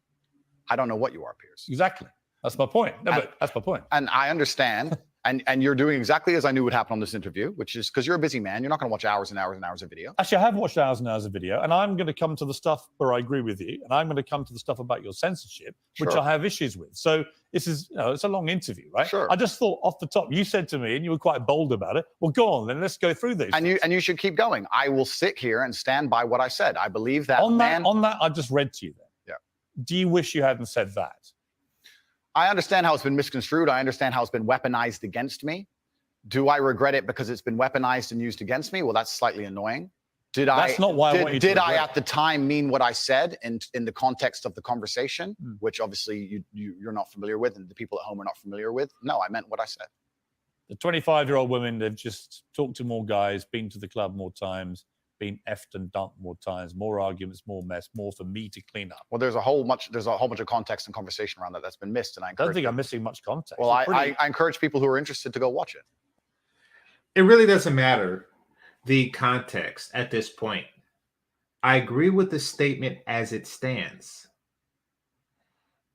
I don't know what you are, Piers. Exactly. That's my point. No, but that's my point. And I understand. And you're doing exactly as I knew would happen on this interview, which is because you're a busy man. You're not going to watch hours and hours and hours of video. Actually, I have watched hours and hours of video, and I'm going to come to the stuff where I agree with you, and I'm going to come to the stuff about your censorship, which Sure. I have issues with. So this is, it's a long interview, right? Sure. I just thought off the top, you said to me, and you were quite bold about it. Well, go on, then let's go through these. And you should keep going. I will sit here and stand by what I said. I believe that on that I just read to you then. Yeah. Do you wish you hadn't said that? I understand how it's been misconstrued. I understand how it's been weaponized against me. Do I regret it because it's been weaponized and used against me? Well, that's slightly annoying. That's not why I want you to Did I regret at the time mean what I said in the context of the conversation, which obviously you're not familiar with and the people at home are not familiar with? No, I meant what I said. The 25-year-old women, they've just talked to more guys, been to the club more times, been effed and dumped more times, more arguments, more mess, more for me to clean up. Well, there's a whole bunch of context and conversation around that's been missed, and I don't think I'm missing much context. Well, I encourage people who are interested to go watch it. It really doesn't matter the context at this point. I agree with the statement as it stands.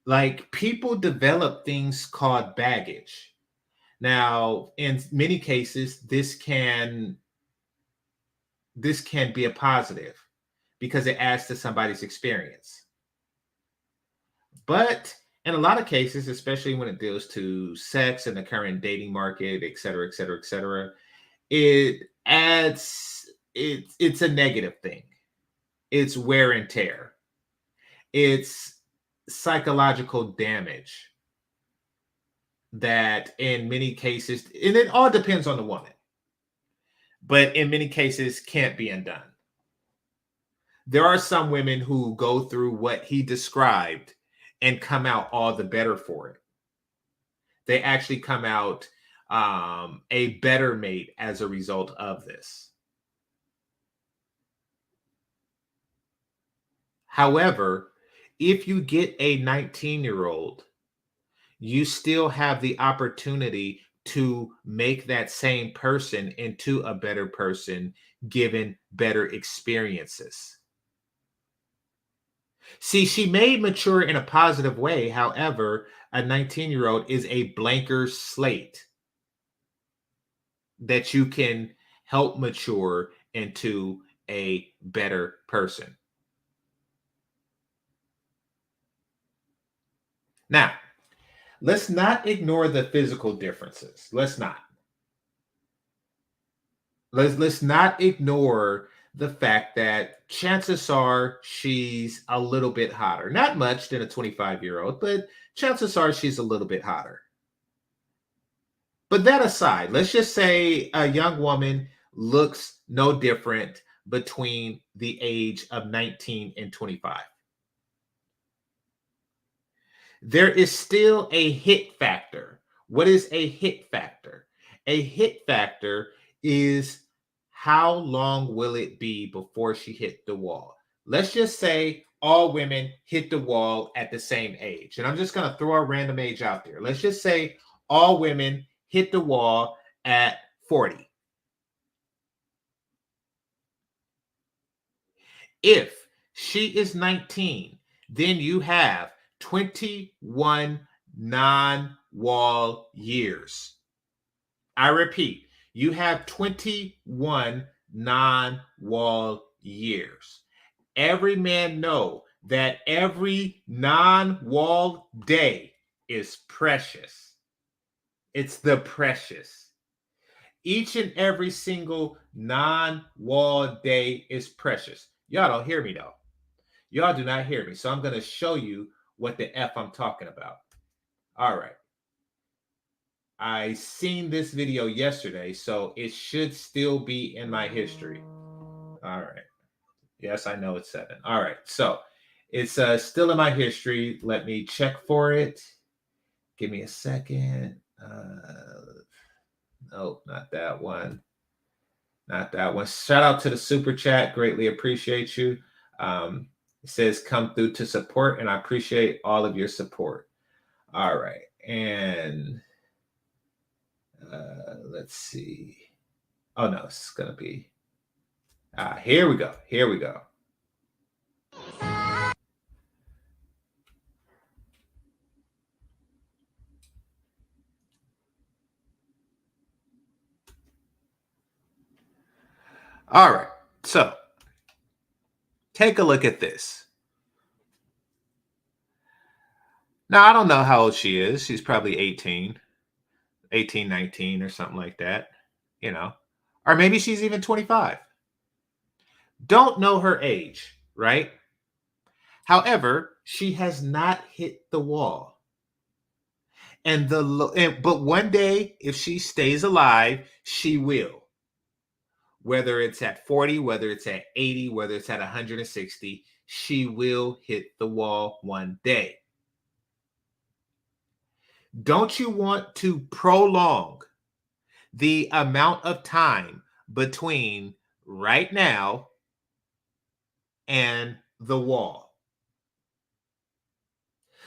Like, people develop things called baggage. Now, in many cases, this can be a positive because it adds to somebody's experience. But in a lot of cases, especially when it deals to sex and the current dating market, et cetera, et cetera, et cetera, it's a negative thing. It's wear and tear. It's psychological damage that in many cases, and it all depends on the woman, but in many cases can't be undone. There are some women who go through what he described and come out all the better for it. They actually come out a better mate as a result of this. However, if you get a 19-year-old, you still have the opportunity to make that same person into a better person, given better experiences. See, she may mature in a positive way. However, a 19-year-old is a blanker slate that you can help mature into a better person. Now, let's not ignore the physical differences. Let's not. Let's not ignore the fact that chances are she's a little bit hotter. Not much than a 25-year-old, but chances are she's a little bit hotter. But that aside, let's just say a young woman looks no different between the age of 19 and 25. There is still a hit factor. What is a hit factor? A hit factor is how long will it be before she hit the wall? Let's just say all women hit the wall at the same age. And I'm just going to throw a random age out there. Let's just say all women hit the wall at 40. If she is 19, then you have 21 non-wall years. I repeat, you have 21 non-wall years. Every man know that every non-wall day is precious. It's the precious. Each and every single non-wall day is precious. Y'all don't hear me though. Y'all do not hear me. So I'm going to show you what the F I'm talking about. All right. I seen this video yesterday, so it should still be in my history. All right. Yes, I know it's 7. All right. So it's still in my history. Let me check for it. Give me a second. Nope, not that one. Not that one. Shout out to the super chat. Greatly appreciate you. It says come through to support, and I appreciate all of your support. All right. And let's see. Oh, no, it's going to be. Here we go. Here we go. All right. So take a look at this. Now, I don't know how old she is. She's probably 18, 19 or something like that, you know, or maybe she's even 25. Don't know her age, right? However, she has not hit the wall. But one day, if she stays alive, she will. Whether it's at 40, whether it's at 80, whether it's at 160, she will hit the wall one day. Don't you want to prolong the amount of time between right now and the wall?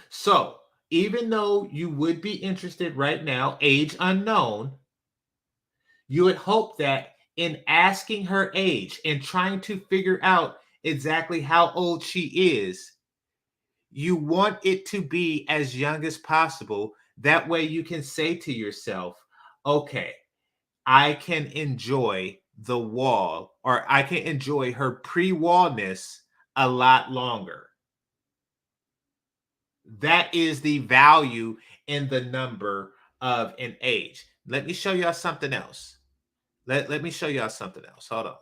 So, even though you would be interested right now, age unknown, you would hope that in asking her age and trying to figure out exactly how old she is, you want it to be as young as possible. That way you can say to yourself, okay, I can enjoy the wall, or I can enjoy her pre-wallness a lot longer. That is the value in the number of an age. Let me show y'all something else. Let me show y'all something else. Hold on.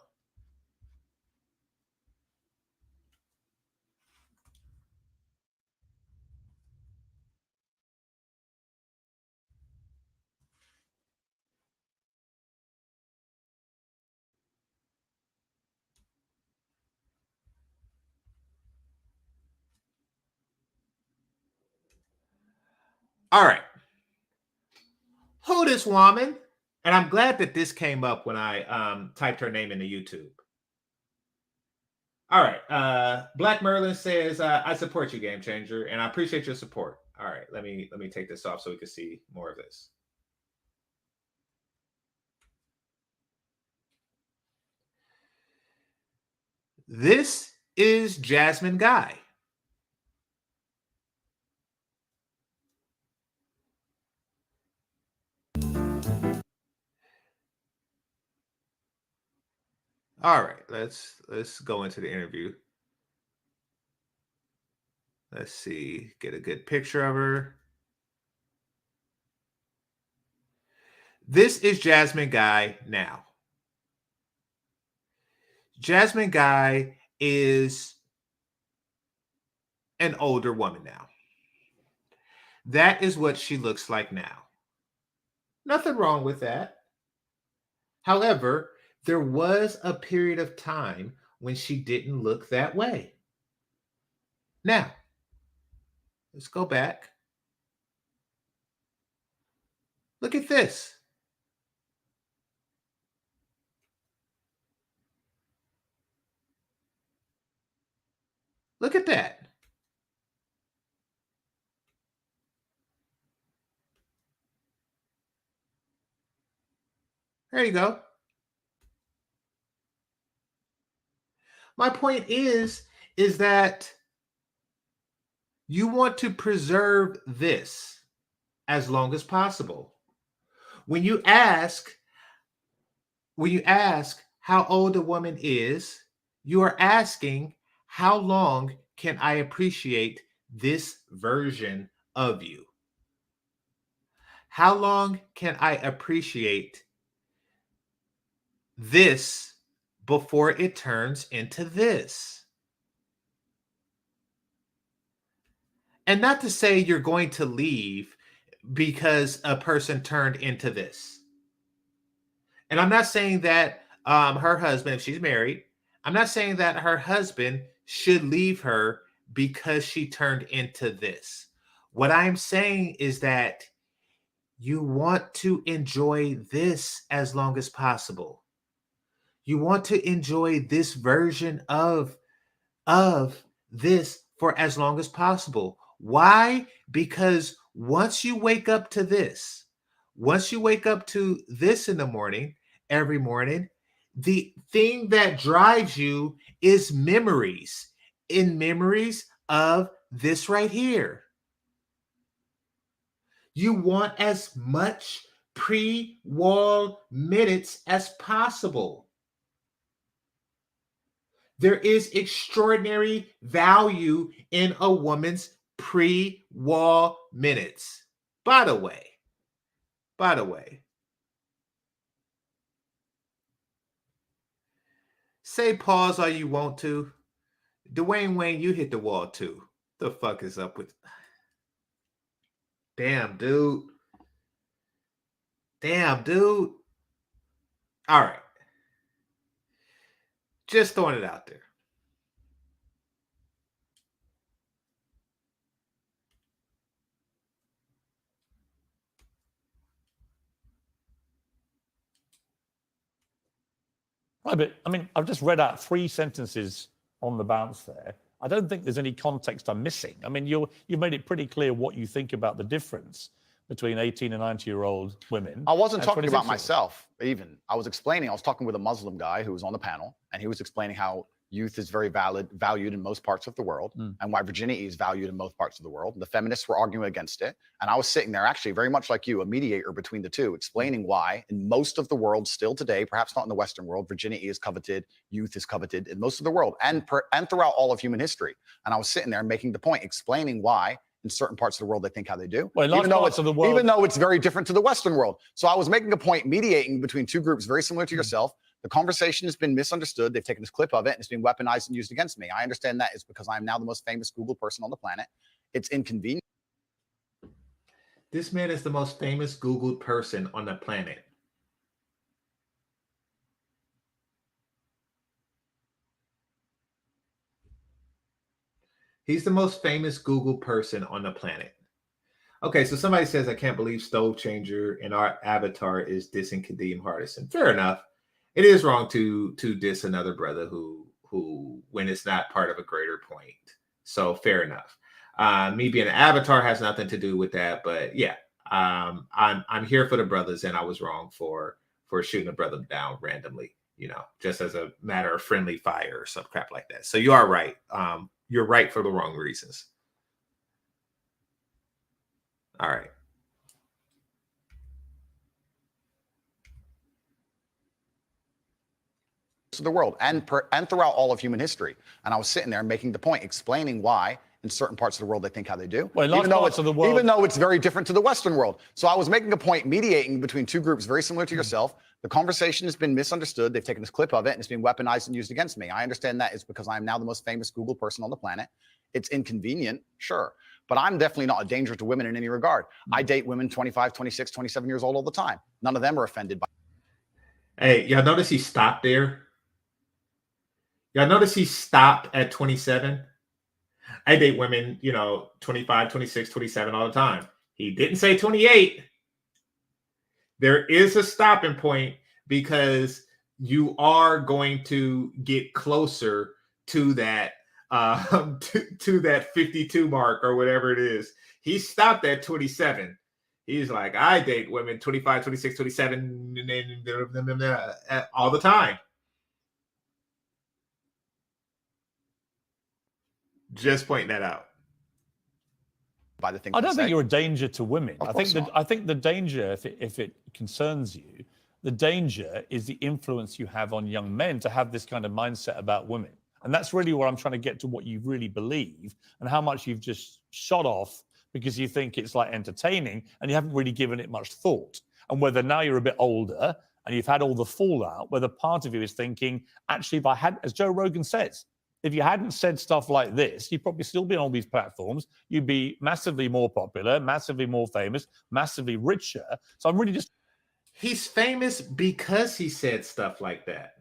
All right. Who this woman? And I'm glad that this came up when I typed her name into YouTube. All right. Black Merlin says, I support you, GameChanger, and I appreciate your support. All right, let me take this off so we can see more of this. This is Jasmine Guy. All right, let's go into the interview. Let's see, get a good picture of her. This is Jasmine Guy now. Jasmine Guy is an older woman now. That is what she looks like now. Nothing wrong with that. However, there was a period of time when she didn't look that way. Now, let's go back. Look at this. Look at that. There you go. My point is that you want to preserve this as long as possible. When you ask how old a woman is, you are asking, how long can I appreciate this version of you? How long can I appreciate this before it turns into this? And not to say you're going to leave because a person turned into this. And I'm not saying that her husband, if she's married, I'm not saying that her husband should leave her because she turned into this. What I'm saying is that you want to enjoy this as long as possible. You want to enjoy this version of this for as long as possible. Why? Because once you wake up to this, once you wake up to this in the morning, every morning, The thing that drives you is memories, in memories of this right here. You want as much pre-wall minutes as possible. There is extraordinary value in a woman's pre-wall minutes. By the way, say pause all you want to. Dwayne Wayne, you hit the wall too. The fuck is up with... Damn, dude. All right. Just throwing it out there. Right, but I mean, I've just read out 3 sentences on the bounce there. I don't think there's any context I'm missing. I mean, you've made it pretty clear what you think about the difference between 18 and 90-year-old women. I wasn't talking about myself, even. I was talking with a Muslim guy who was on the panel, and he was explaining how youth is very valued in most parts of the world, and why virginity is valued in most parts of the world. The feminists were arguing against it, and I was sitting there, actually very much like you, a mediator between the two, explaining why in most of the world still today, perhaps not in the Western world, virginity is coveted, youth is coveted in most of the world, and throughout all of human history. And I was sitting there making the point, explaining why in certain parts of the world they think how they do, well, even though it's very different to the Western world. So I was making a point, mediating between two groups very similar to yourself. The conversation has been misunderstood. They've taken this clip of it, and it's been weaponized and used against me. I understand that is because I'm now the most famous Google person on the planet. It's inconvenient. This man is the most famous Googled person on the planet. He's the most famous Google person on the planet. Okay, so somebody says, I can't believe Stove Changer and our avatar is dissing Kadeem Hardison. Fair enough. It is wrong to diss another brother who when it's not part of a greater point. So fair enough. Me being an avatar has nothing to do with that, but yeah, I'm here for the brothers, and I was wrong for shooting a brother down randomly, just as a matter of friendly fire or some crap like that. So you are right. You're right for the wrong reasons. All right. Of the world and throughout all of human history. And I was sitting there making the point, explaining why in certain parts of the world they think how they do, well, even though it's very different to the Western world. So I was making a point, mediating between two groups very similar to yourself. The conversation has been misunderstood. They've taken this clip of it, and it's been weaponized and used against me. I understand that is because I'm now the most famous Google person on the planet. It's inconvenient, sure, but I'm definitely not a danger to women in any regard. I date women 25, 26, 27 years old all the time. None of them are offended by. Hey, y'all notice he stopped there? Y'all notice he stopped at 27? I date women, 25, 26, 27 all the time. He didn't say 28. There is a stopping point because you are going to get closer to that to that 52 mark or whatever it is. He stopped at 27. He's like, I date women 25, 26, 27 all the time. Just pointing that out. By the thing I don't think you're a danger to women. I think the danger, if it concerns you, the danger is the influence you have on young men to have this kind of mindset about women. And that's really where I'm trying to get to what you really believe and how much you've just shot off because you think it's like entertaining and you haven't really given it much thought. And whether now you're a bit older and you've had all the fallout, whether part of you is thinking, actually, if I had, as Joe Rogan says, if you hadn't said stuff like this, you'd probably still be on all these platforms. You'd be massively more popular, massively more famous, massively richer. So I'm really just... He's famous because he said stuff like that.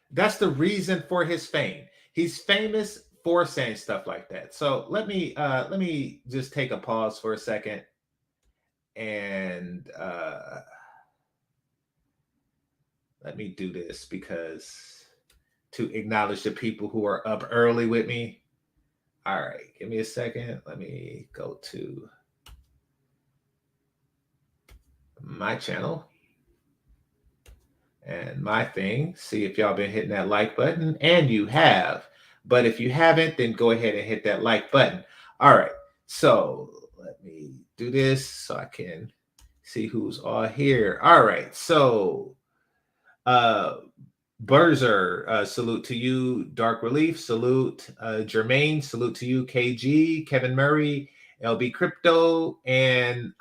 That's the reason for his fame. He's famous for saying stuff like that. So let me just take a pause for a second and let me do this because to acknowledge the people who are up early with me. All right, give me a second. Let me go to my channel. And my thing, see if y'all been hitting that like button, and you have. But if you haven't, then go ahead and hit that like button. All right. So let me do this so I can see who's all here. All right. So Berzer, salute to you. Dark Relief, salute. Jermaine, salute to you. KG, Kevin Murray, LB Crypto, and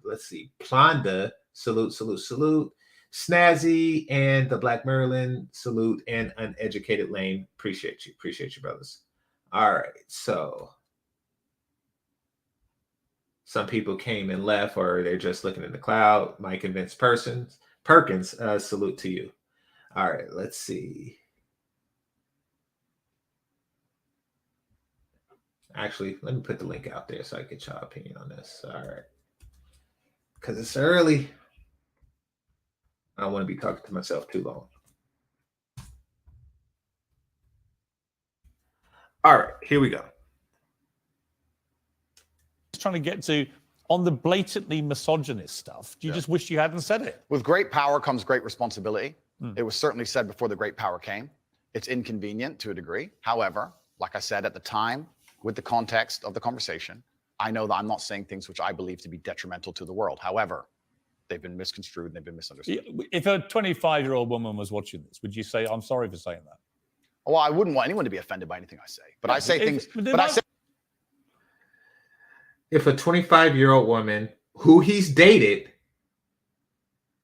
let's see, Planda, salute, salute, salute. Snazzy and the Black Maryland, salute, and Uneducated Lane. Appreciate you, brothers. All right, so some people came and left, or they're just looking in the cloud. Mike and Vince Perkins, salute to you. All right, let's see. Actually, let me put the link out there so I get y'all opinion on this. All right, because it's early. I don't want to be talking to myself too long. All right, here we go. Trying to get to on the blatantly misogynist stuff. Do you just wish you hadn't said it? With great power comes great responsibility. It was certainly said before the great power came. It's inconvenient to a degree. However, like I said at the time, with the context of the conversation, I know that I'm not saying things which I believe to be detrimental to the world. However, they've been misconstrued and they've been misunderstood. If a 25-year-old woman was watching this, would you say, I'm sorry for saying that? Well, I wouldn't want anyone to be offended by anything I say. But I say things. But I say. If a 25-year-old woman who he's dated,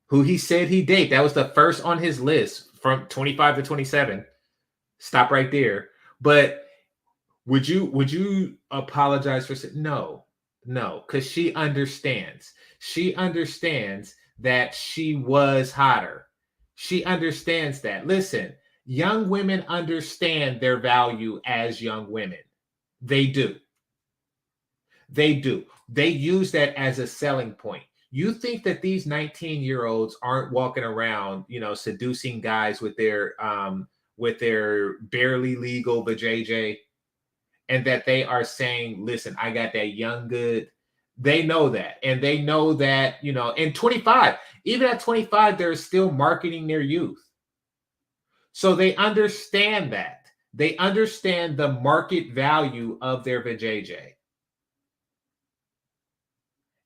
who he said he dated, that was the first on his list from 25 to 27. Stop right there. But would you apologize for saying no, because she understands. She understands that she was hotter. She understands that. Listen, young women understand their value as young women. They do. They do. They use that as a selling point. You think that these 19-year-olds aren't walking around, seducing guys with their barely legal vajayjay, and that they are saying, listen, I got that young good. They know that. And they know that, in 25, even at 25, they're still marketing their youth. So they understand that. They understand the market value of their vajayjay.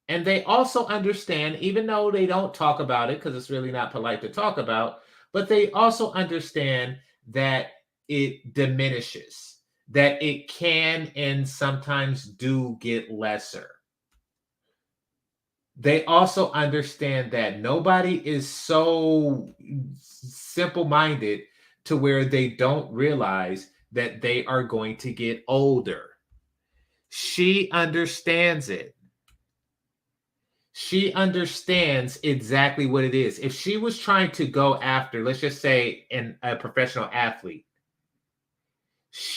And they also understand, even though they don't talk about it because it's really not polite to talk about, but they also understand that it diminishes, that it can and sometimes do get lesser. They also understand that nobody is so simple-minded to where they don't realize that they are going to get older. She understands it. She understands exactly what it is. If she was trying to go after, let's just say, a professional athlete,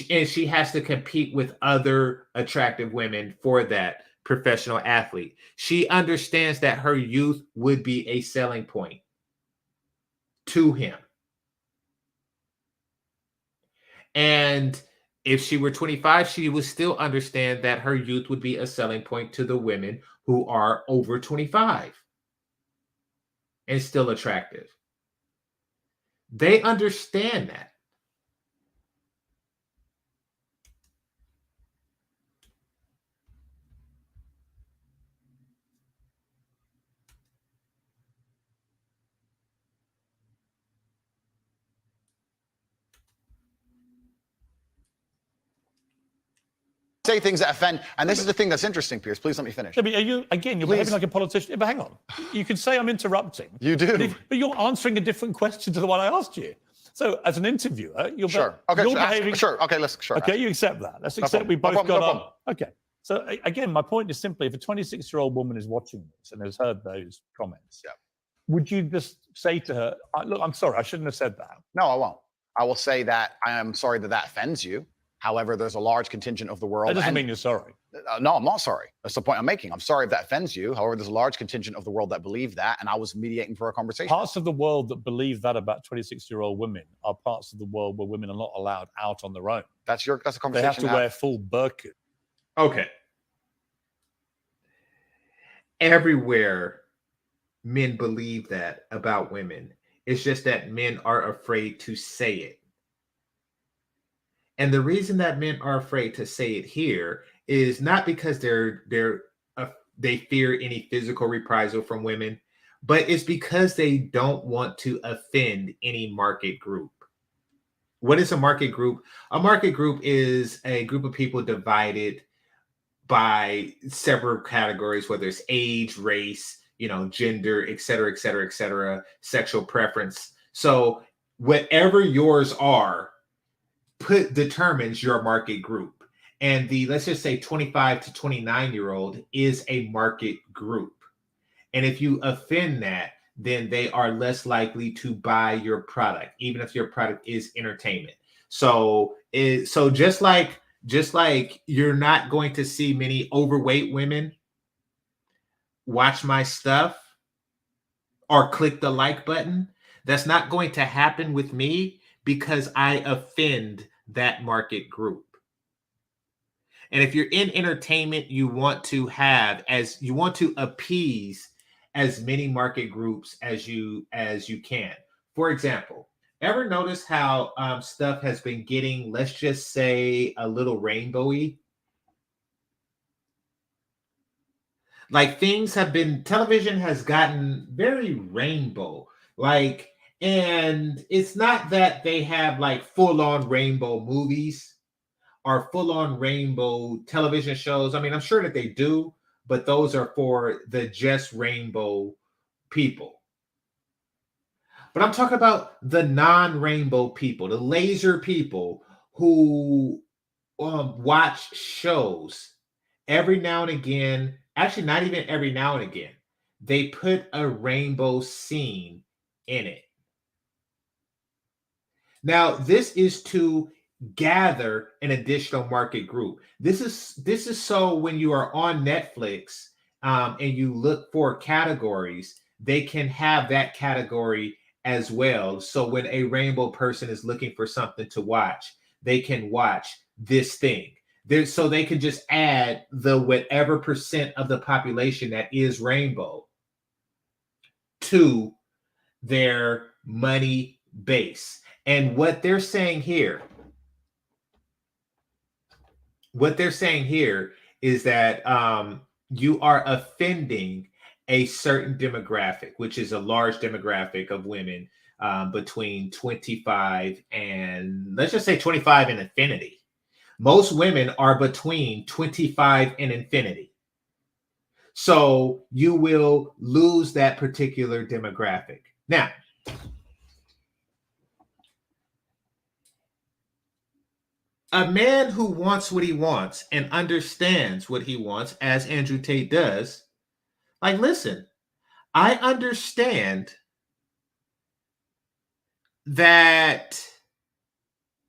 and she has to compete with other attractive women for that professional athlete, she understands that her youth would be a selling point to him. And if she were 25, she would still understand that her youth would be a selling point to the women who are over 25 and still attractive. They understand that. Say things that offend, and this is the thing that's interesting, Piers. Please let me finish. Are you again? You're behaving like a politician. But hang on, you can say I'm interrupting. You do, but you're answering a different question to the one I asked you. So, as an interviewer, you're sure. You're behaving. Sure. Okay. Sure. Okay, you accept that. Let's accept we both got on. Okay. So again, my point is simply, if a 26-year-old woman is watching this and has heard those comments, would you just say to her, "Look, I'm sorry, I shouldn't have said that"? No, I won't. I will say that I am sorry that offends you. However, there's a large contingent of the world. That doesn't mean you're sorry. No, I'm not sorry. That's the point I'm making. I'm sorry if that offends you. However, there's a large contingent of the world that believe that, and I was mediating for a conversation. Parts of the world that believe that about 26-year-old women are parts of the world where women are not allowed out on their own. That's a conversation. They have to wear full burqa. Okay. Everywhere men believe that about women It's just that men are afraid to say it. And the reason that men are afraid to say it here is not because they fear any physical reprisal from women, but it's because they don't want to offend any market group. What is a market group? A market group is a group of people divided by several categories, whether it's age, race, gender, et cetera, sexual preference. So whatever yours are, determines your market group. And let's just say 25 to 29-year-old is a market group. And if you offend that, then they are less likely to buy your product, even if your product is entertainment. So just like you're not going to see many overweight women watch my stuff or click the like button, that's not going to happen with me because I offend that market group. And if you're in entertainment, you want to appease as many market groups as you can. For example, ever notice how stuff has been getting, let's just say, a little rainbowy? Like television has gotten very rainbow. And it's not that they have like full-on rainbow movies or full-on rainbow television shows. I mean, I'm sure that they do, but those are for the just rainbow people. But I'm talking about the non-rainbow people, the laser people who watch shows every now and again. Actually, not even every now and again. They put a rainbow scene in it. Now, this is to gather an additional market group. This is so when you are on Netflix and you look for categories, they can have that category as well. So when a rainbow person is looking for something to watch, they can watch this thing. So they can just add the whatever percent of the population that is rainbow to their money base. And what they're saying here is that you are offending a certain demographic, which is a large demographic of women between 25 and, let's just say 25 and infinity. Most women are between 25 and infinity. So you will lose that particular demographic. Now, a man who wants what he wants and understands what he wants, as Andrew Tate does, like, listen, I understand that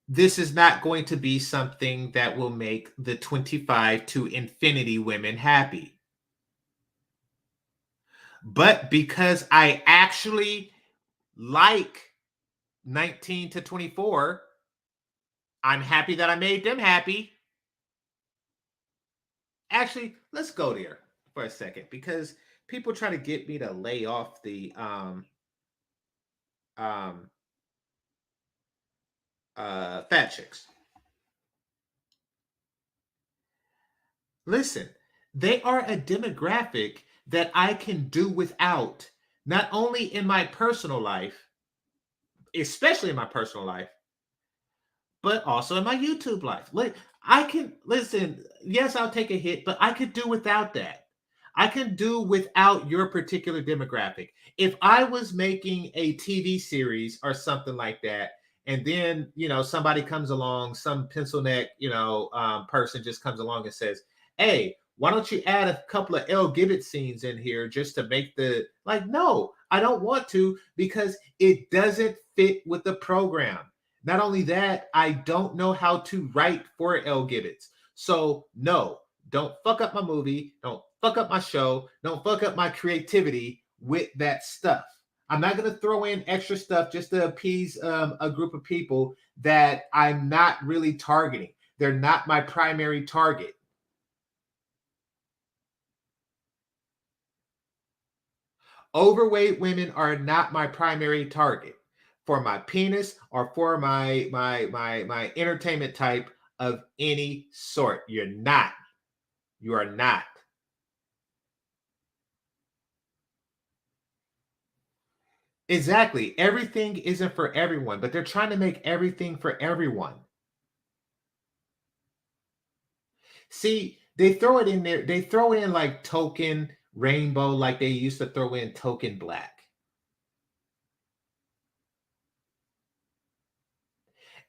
this is not going to be something that will make the 25 to infinity women happy. But because I actually like 19 to 24, I'm happy that I made them happy. Actually, let's go there for a second, because people try to get me to lay off the fat chicks. Listen, they are a demographic that I can do without, not only in my personal life, especially in my personal life, but also in my YouTube life. Like, I can, listen, yes, I'll take a hit, but I could do without that. I can do without your particular demographic. If I was making a TV series or something like that, and then, somebody comes along, some pencil neck, person just comes along and says, hey, why don't you add a couple of Elle Gibbet scenes in here just to make no, I don't want to, because it doesn't fit with the program. Not only that, I don't know how to write for Elle Gibbets. So no, don't fuck up my movie. Don't fuck up my show. Don't fuck up my creativity with that stuff. I'm not going to throw in extra stuff just to appease a group of people that I'm not really targeting. They're not my primary target. Overweight women are not my primary target for my penis or for my entertainment type of any sort. You're not. You are not. Exactly. Everything isn't for everyone, but they're trying to make everything for everyone. See, they throw it in there. They throw in like token rainbow, like they used to throw in token black.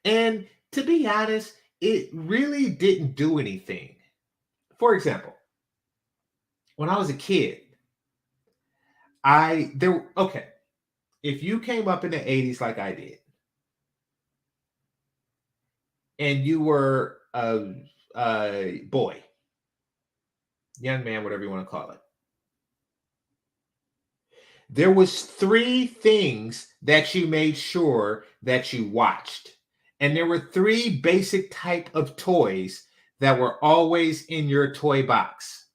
And to be honest, it really didn't do anything. For example, when I was a kid, if you came up in the 80s like I did, and you were a boy, young man, whatever you want to call it, there was 3 things that you made sure that you watched. And there were 3 basic type of toys that were always in your toy box.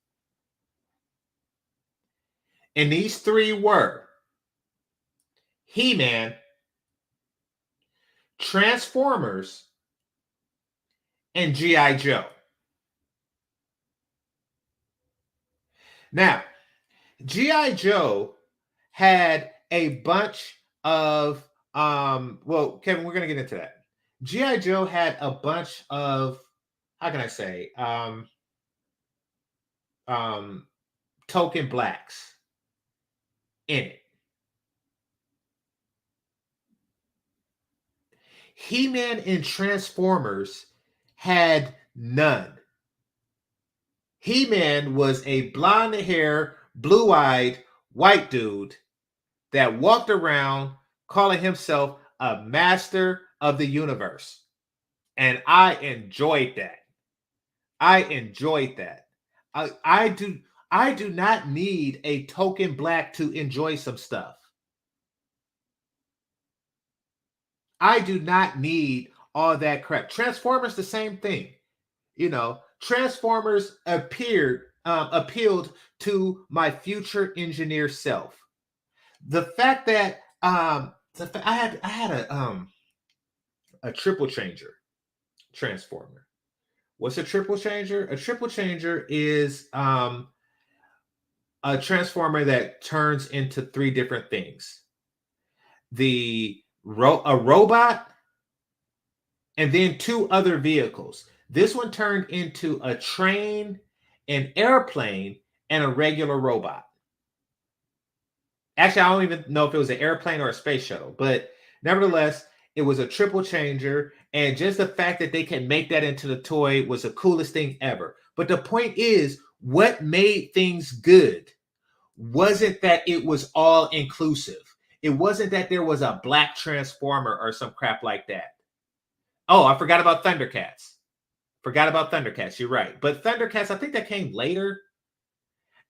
And these 3 were He-Man, Transformers, and G.I. Joe. Now, G.I. Joe had a bunch of well, Kevin, we're going to get into that. G.I. Joe had a bunch of, how can I say, token blacks in it. He-Man and Transformers had none. He-Man was a blonde hair, blue-eyed white dude that walked around calling himself a master of the universe. And I enjoyed that. I do not need a token black to enjoy some stuff. I do not need all that crap. Transformers, the same thing. You know, Transformers appealed to my future engineer self. The fact that I had a triple changer transformer. What's a triple changer? A triple changer is a transformer that turns into 3 different things. A robot, and then 2 other vehicles. This one turned into a train, an airplane, and a regular robot. Actually, I don't even know if it was an airplane or a space shuttle, but nevertheless, it was a triple changer. And just the fact that they can make that into the toy was the coolest thing ever. But the point is, what made things good wasn't that it was all inclusive. It wasn't that there was a black transformer or some crap like that. Oh, I forgot about Thundercats. You're right. But Thundercats, I think that came later.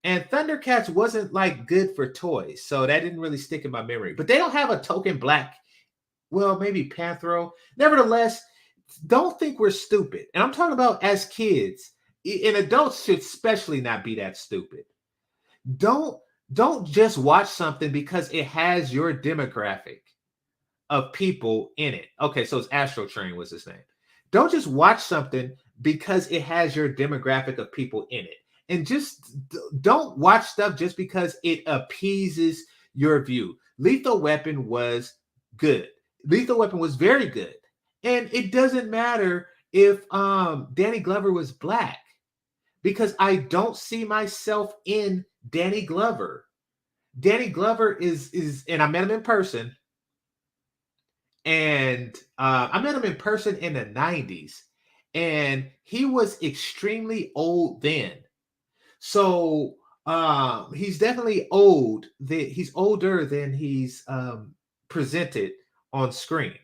And Thundercats wasn't like good for toys. So that didn't really stick in my memory. But they don't have a token black. Well, maybe Panthro. Nevertheless, don't think we're stupid. And I'm talking about as kids. And adults should especially not be that stupid. Don't just watch something because it has your demographic of people in it. Okay, so it's Astro Train was his name. Don't just watch something because it has your demographic of people in it. And just don't watch stuff just because it appeases your view. Lethal Weapon was good. Lethal Weapon was very good. And it doesn't matter if Danny Glover was black, because I don't see myself in Danny Glover. Danny Glover is, and I met him in person. And I met him in person in the 90s. And he was extremely old then. So he's definitely old. He's older than he's presented on screen.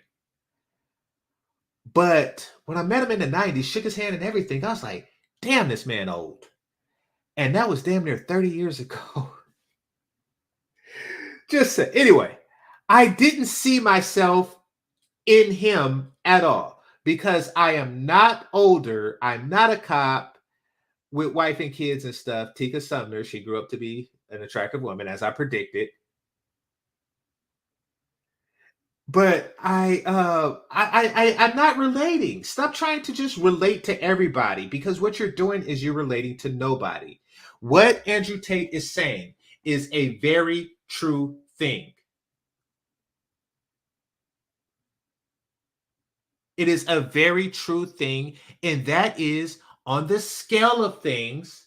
But when I met him in the 90s, shook his hand and everything, I was like, damn, this man old. And that was damn near 30 years ago. Just say, anyway, I didn't see myself in him at all because I am not older. I'm not a cop with wife and kids and stuff. Tika Sumner, she grew up to be an attractive woman, as I predicted. But I'm not relating. Stop trying to just relate to everybody, because what you're doing is you're relating to nobody. What Andrew Tate is saying is a very true thing. It is a very true thing, and that is, on the scale of things,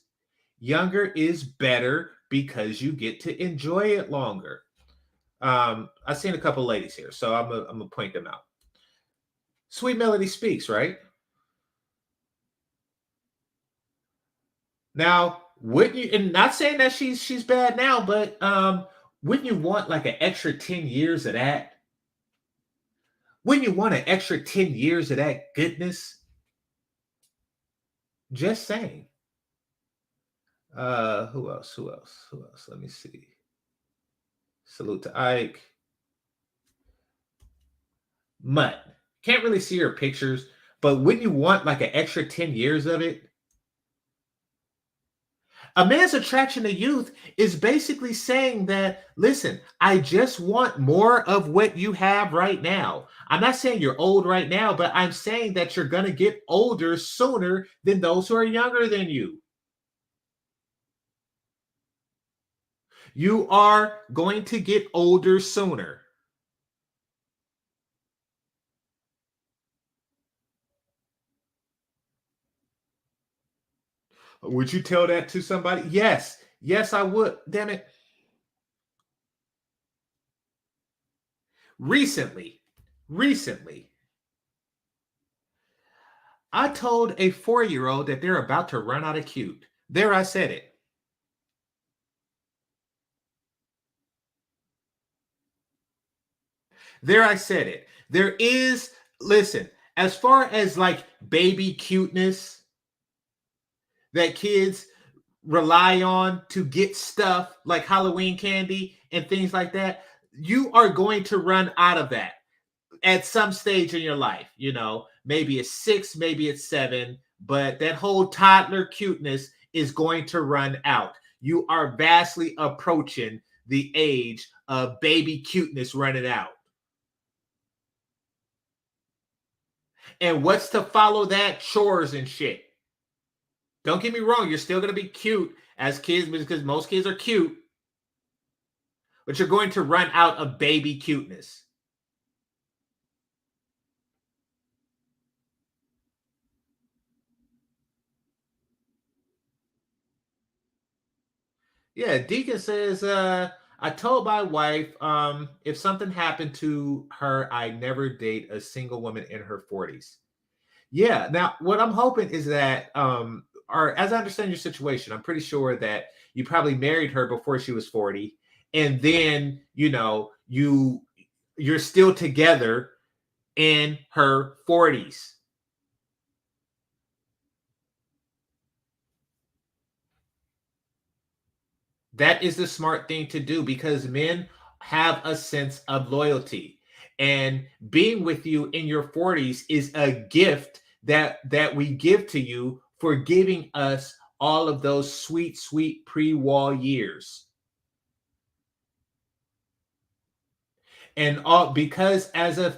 younger is better because you get to enjoy it longer. I've seen a couple ladies here, so I'm gonna point them out. Sweet Melody Speaks, right? Now, wouldn't you, and not saying that she's bad now, but wouldn't you want like an extra 10 years of that? Wouldn't you want an extra 10 years of that goodness? Just saying. Who else? Let me see. Salute to Ike. Mutt. Can't really see her pictures, but wouldn't you want like an extra 10 years of it? A man's attraction to youth is basically saying that, listen, I just want more of what you have right now. I'm not saying you're old right now, but I'm saying that you're going to get older sooner than those who are younger than you. You are going to get older sooner. Would you tell that to somebody? Yes. Yes, I would. Damn it. Recently, I told a 4-year-old that they're about to run out of cute. There, I said it. There, I said it. There is, listen, as far as like baby cuteness that kids rely on to get stuff like Halloween candy and things like that, you are going to run out of that at some stage in your life. You know, maybe it's 6, maybe it's 7, but that whole toddler cuteness is going to run out. You are vastly approaching the age of baby cuteness running out. And what's to follow that? Chores and shit. Don't get me wrong, you're still going to be cute as kids because most kids are cute, but you're going to run out of baby cuteness. Yeah, Deacon says, I told my wife if something happened to her, I never date a single woman in her 40s. Yeah, now what I'm hoping is that, or as I understand your situation, I'm pretty sure that you probably married her before she was 40, and then you're still together in her 40s. That is the smart thing to do because men have a sense of loyalty, and being with you in your 40s is a gift that we give to you for giving us all of those sweet pre-wall years. And all because as a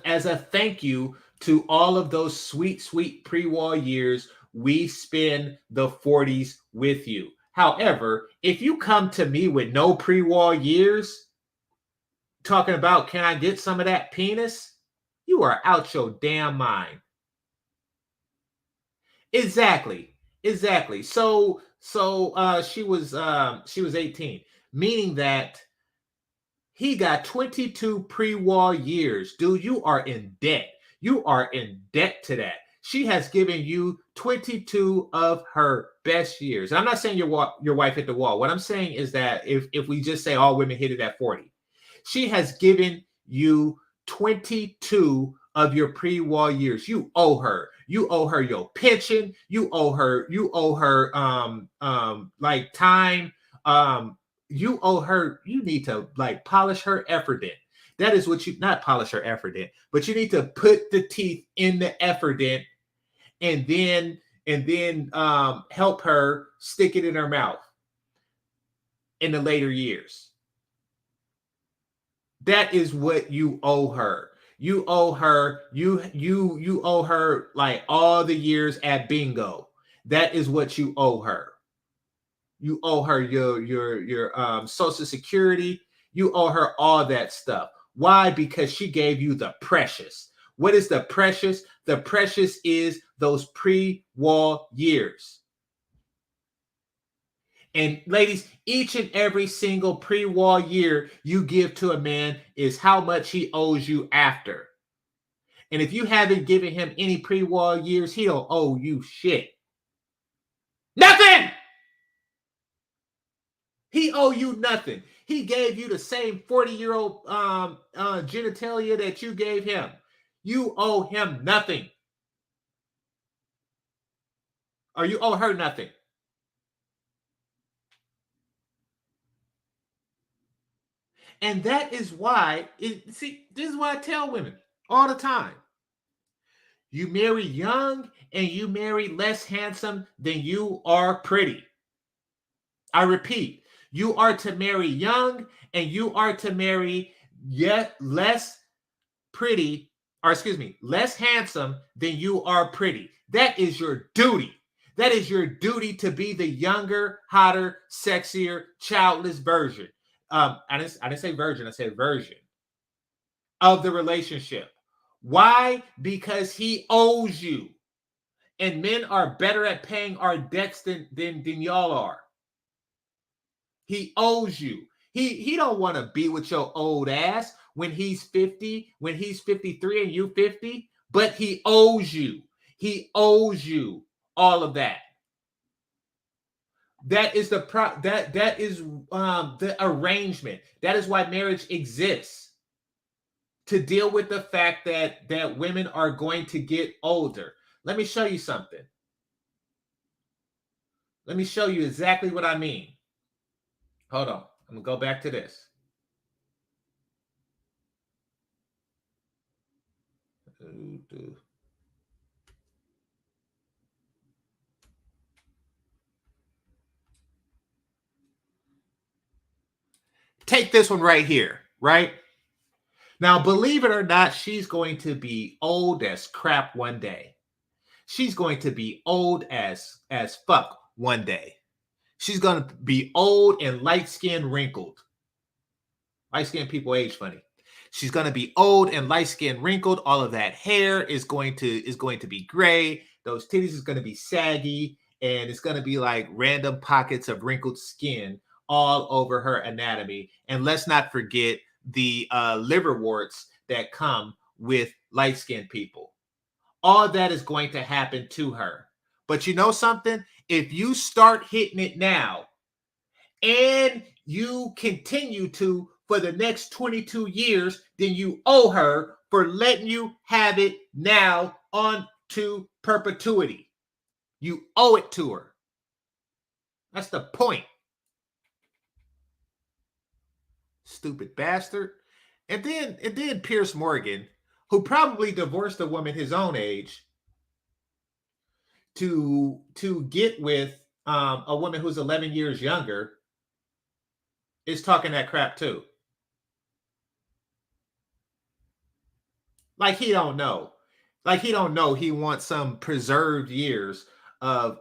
thank you to all of those sweet pre-wall years, we spend the 40s with you. However, if you come to me with no pre-wall years, talking about, can I get some of that penis? You are out your damn mind. Exactly. So she was 18, meaning that he got 22 pre-wall years. Dude, you are in debt. You are in debt to that. She has given you 22 of her best years. And I'm not saying your wife hit the wall. What I'm saying is that if we just say all women hit it at 40, she has given you 22 of your pre-wall years. You owe her. You owe her your pension. You owe her like time. You owe her. You need to like polish her effort in. That is what you, not polish her effort in, but you need to put the teeth in the effort in, and then help her stick it in her mouth in the later years. That is what you owe her. You owe her, you owe her like all the years at bingo. That is what you owe her. You owe her your Social Security. You owe her all that stuff. Why? Because she gave you the precious. What is the precious? The precious is those pre-war years. And ladies, each and every single pre-war year you give to a man is how much he owes you after. And if you haven't given him any pre-war years, he don't owe you shit. Nothing! He owe you nothing. He gave you the same 40-year-old genitalia that you gave him. You owe him nothing. Or you owe her nothing. And that is why, this is why I tell women all the time. You marry young and you marry less handsome than you are pretty. I repeat, you are to marry young and you are to marry yet less pretty, or excuse me, less handsome than you are pretty. That is your duty. That is your duty to be the younger, hotter, sexier, childless version. I didn't say virgin, I said version of the relationship. Why? Because he owes you. And men are better at paying our debts than y'all are. He owes you. He don't want to be with your old ass when he's 50, when he's 53 and you 50, but he owes you. He owes you all of that. That is the arrangement. That is why marriage exists. To deal with the fact that women are going to get older. Let me show you something. Let me show you exactly what I mean. Hold on. I'm going to go back to this. Take this one right here, right? Now, believe it or not, she's going to be old as crap one day. She's going to be old as fuck one day. She's going to be old and light-skinned, wrinkled. Light-skinned people age funny. She's going to be old and light-skinned, wrinkled. All of that hair is going to be gray. Those titties is going to be saggy, and it's going to be like random pockets of wrinkled skin all over her anatomy. And let's not forget the liver warts that come with light-skinned people. All that is going to happen to her. But you know something? If you start hitting it now and you continue to for the next 22 years, then you owe her for letting you have it now on to perpetuity. You owe it to her. That's the point. Stupid bastard. And then Piers Morgan, who probably divorced a woman his own age to get with a woman who's 11 years younger, is talking that crap too. Like he don't know. Like he don't know he wants some preserved years of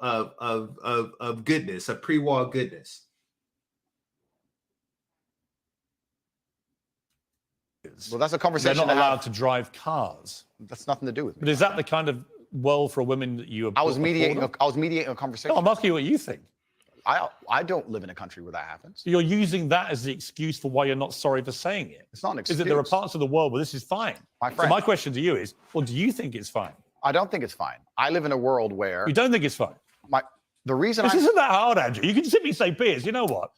goodness, of pre-war goodness. Well, that's a conversation. They're not allowed to drive cars. That's nothing to do with me. But is that the kind of world for a woman that you? I was mediating a conversation. No, I'm asking you what you think. I don't live in a country where that happens. So you're using that as the excuse for why you're not sorry for saying it. It's not an excuse. Is that there are parts of the world where this is fine? My friend. So my question to you is, well, do you think it's fine? I don't think it's fine. I live in a world where you don't think it's fine. The reason this isn't that hard, Andrew. You can simply say, Piers, you know what?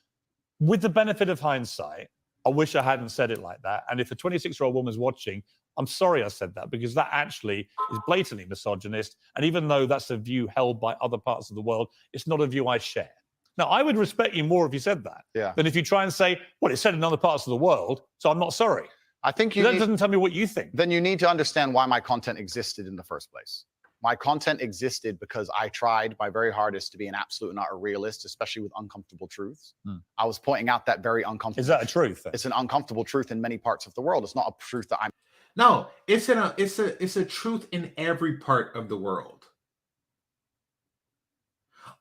With the benefit of hindsight, I wish I hadn't said it like that. And if a 26-year-old woman's watching, I'm sorry I said that, because that actually is blatantly misogynist. And even though that's a view held by other parts of the world, it's not a view I share. Now, I would respect you more if you said that than if you try and say, well, it's said in other parts of the world, so I'm not sorry. I think that doesn't tell me what you think. Then you need to understand why my content existed in the first place. My content existed because I tried my very hardest to be an absolute and utter realist, especially with uncomfortable truths. I was pointing out that very uncomfortable. Is that a truth? It's an uncomfortable truth in many parts of the world. It's not a truth that I'm. No, it's a truth in every part of the world.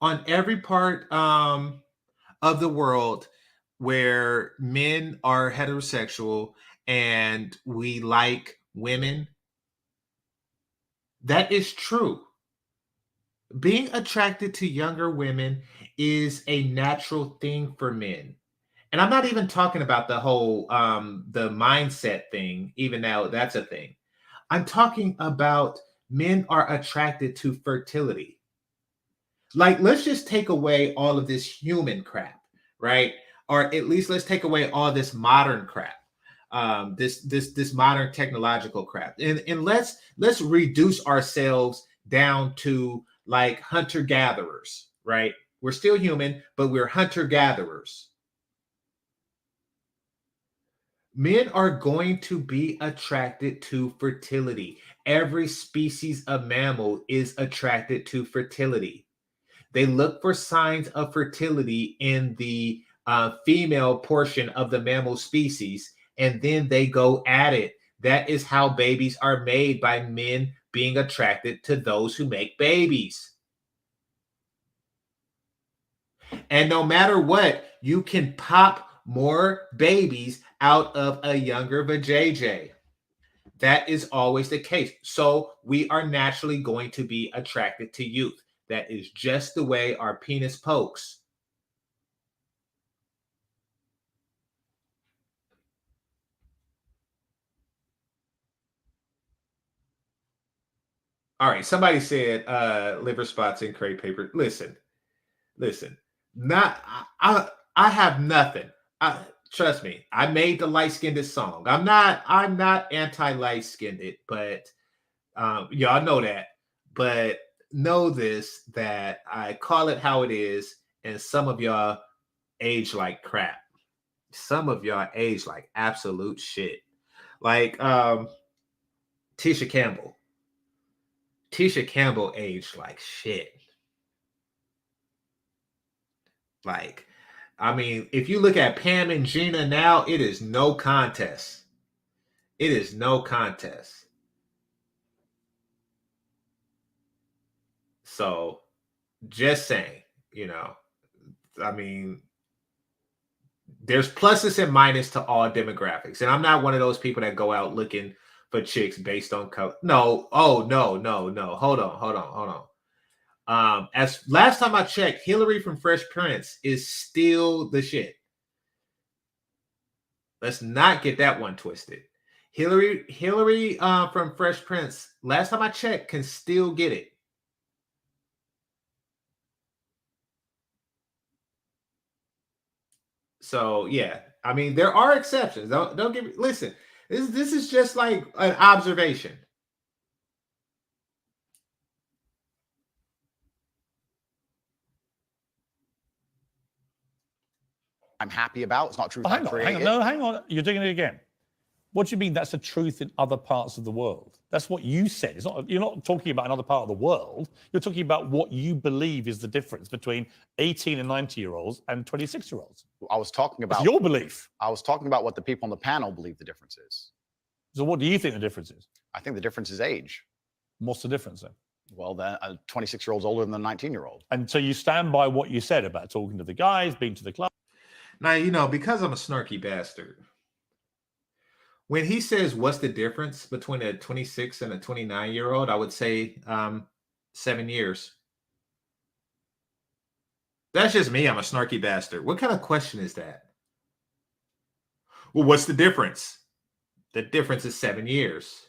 On every part of the world where men are heterosexual and we like women, that is true. Being attracted to younger women is a natural thing for men. And I'm not even talking about the whole the mindset thing, even though that's a thing. I'm talking about men are attracted to fertility. Like, let's just take away all of this human crap, right? Or at least let's take away all this modern crap, this modern technological crap, and let's reduce ourselves down to like hunter gatherers, right? We're still human, but we're hunter gatherers. Men are going to be attracted to fertility. Every species of mammal is attracted to fertility. They look for signs of fertility in the female portion of the mammal species, and then they go at it. That is how babies are made, by men being attracted to those who make babies. And no matter what, you can pop more babies out of a younger vajayjay. That is always the case. So we are naturally going to be attracted to youth. That is just the way our penis pokes. All right, somebody said liver spots and crepe paper. Listen. Not I have nothing. Trust me, I made the light-skinned song. I'm not anti-light-skinned, but y'all know that. But know this, that I call it how it is, and some of y'all age like crap. Some of y'all age like absolute shit. Like Tisha Campbell. Tisha Campbell aged like shit. Like, I mean, if you look at Pam and Gina now, it is no contest. It is no contest. So, just saying, I mean, there's pluses and minuses to all demographics. And I'm not one of those people that go out looking for chicks based on color. No. Oh, no. Hold on. As last time I checked, Hillary from Fresh Prince is still the shit. Let's not get that one twisted. Hillary from Fresh Prince, last time I checked, can still get it. So yeah, I mean, there are exceptions. Don't give me, listen. This is just like an observation. I'm happy about. It's not truth. Hang on. You're doing it again. What do you mean that's a truth in other parts of the world? That's what you said. It's not. You're not talking about another part of the world. You're talking about what you believe is the difference between 18 and 90-year-olds and 26-year-olds. I was talking about your belief. I was talking about what the people on the panel believe the difference is. So what do you think the difference is? I think the difference is age. What's the difference then? Well, then a 26-year-old's older than a 19-year-old. And so you stand by what you said about talking to the guys, being to the club. Now, because I'm a snarky bastard, when he says, what's the difference between a 26 and a 29-year-old, I would say 7 years. That's just me. I'm a snarky bastard. What kind of question is that? Well, what's the difference? The difference is 7 years.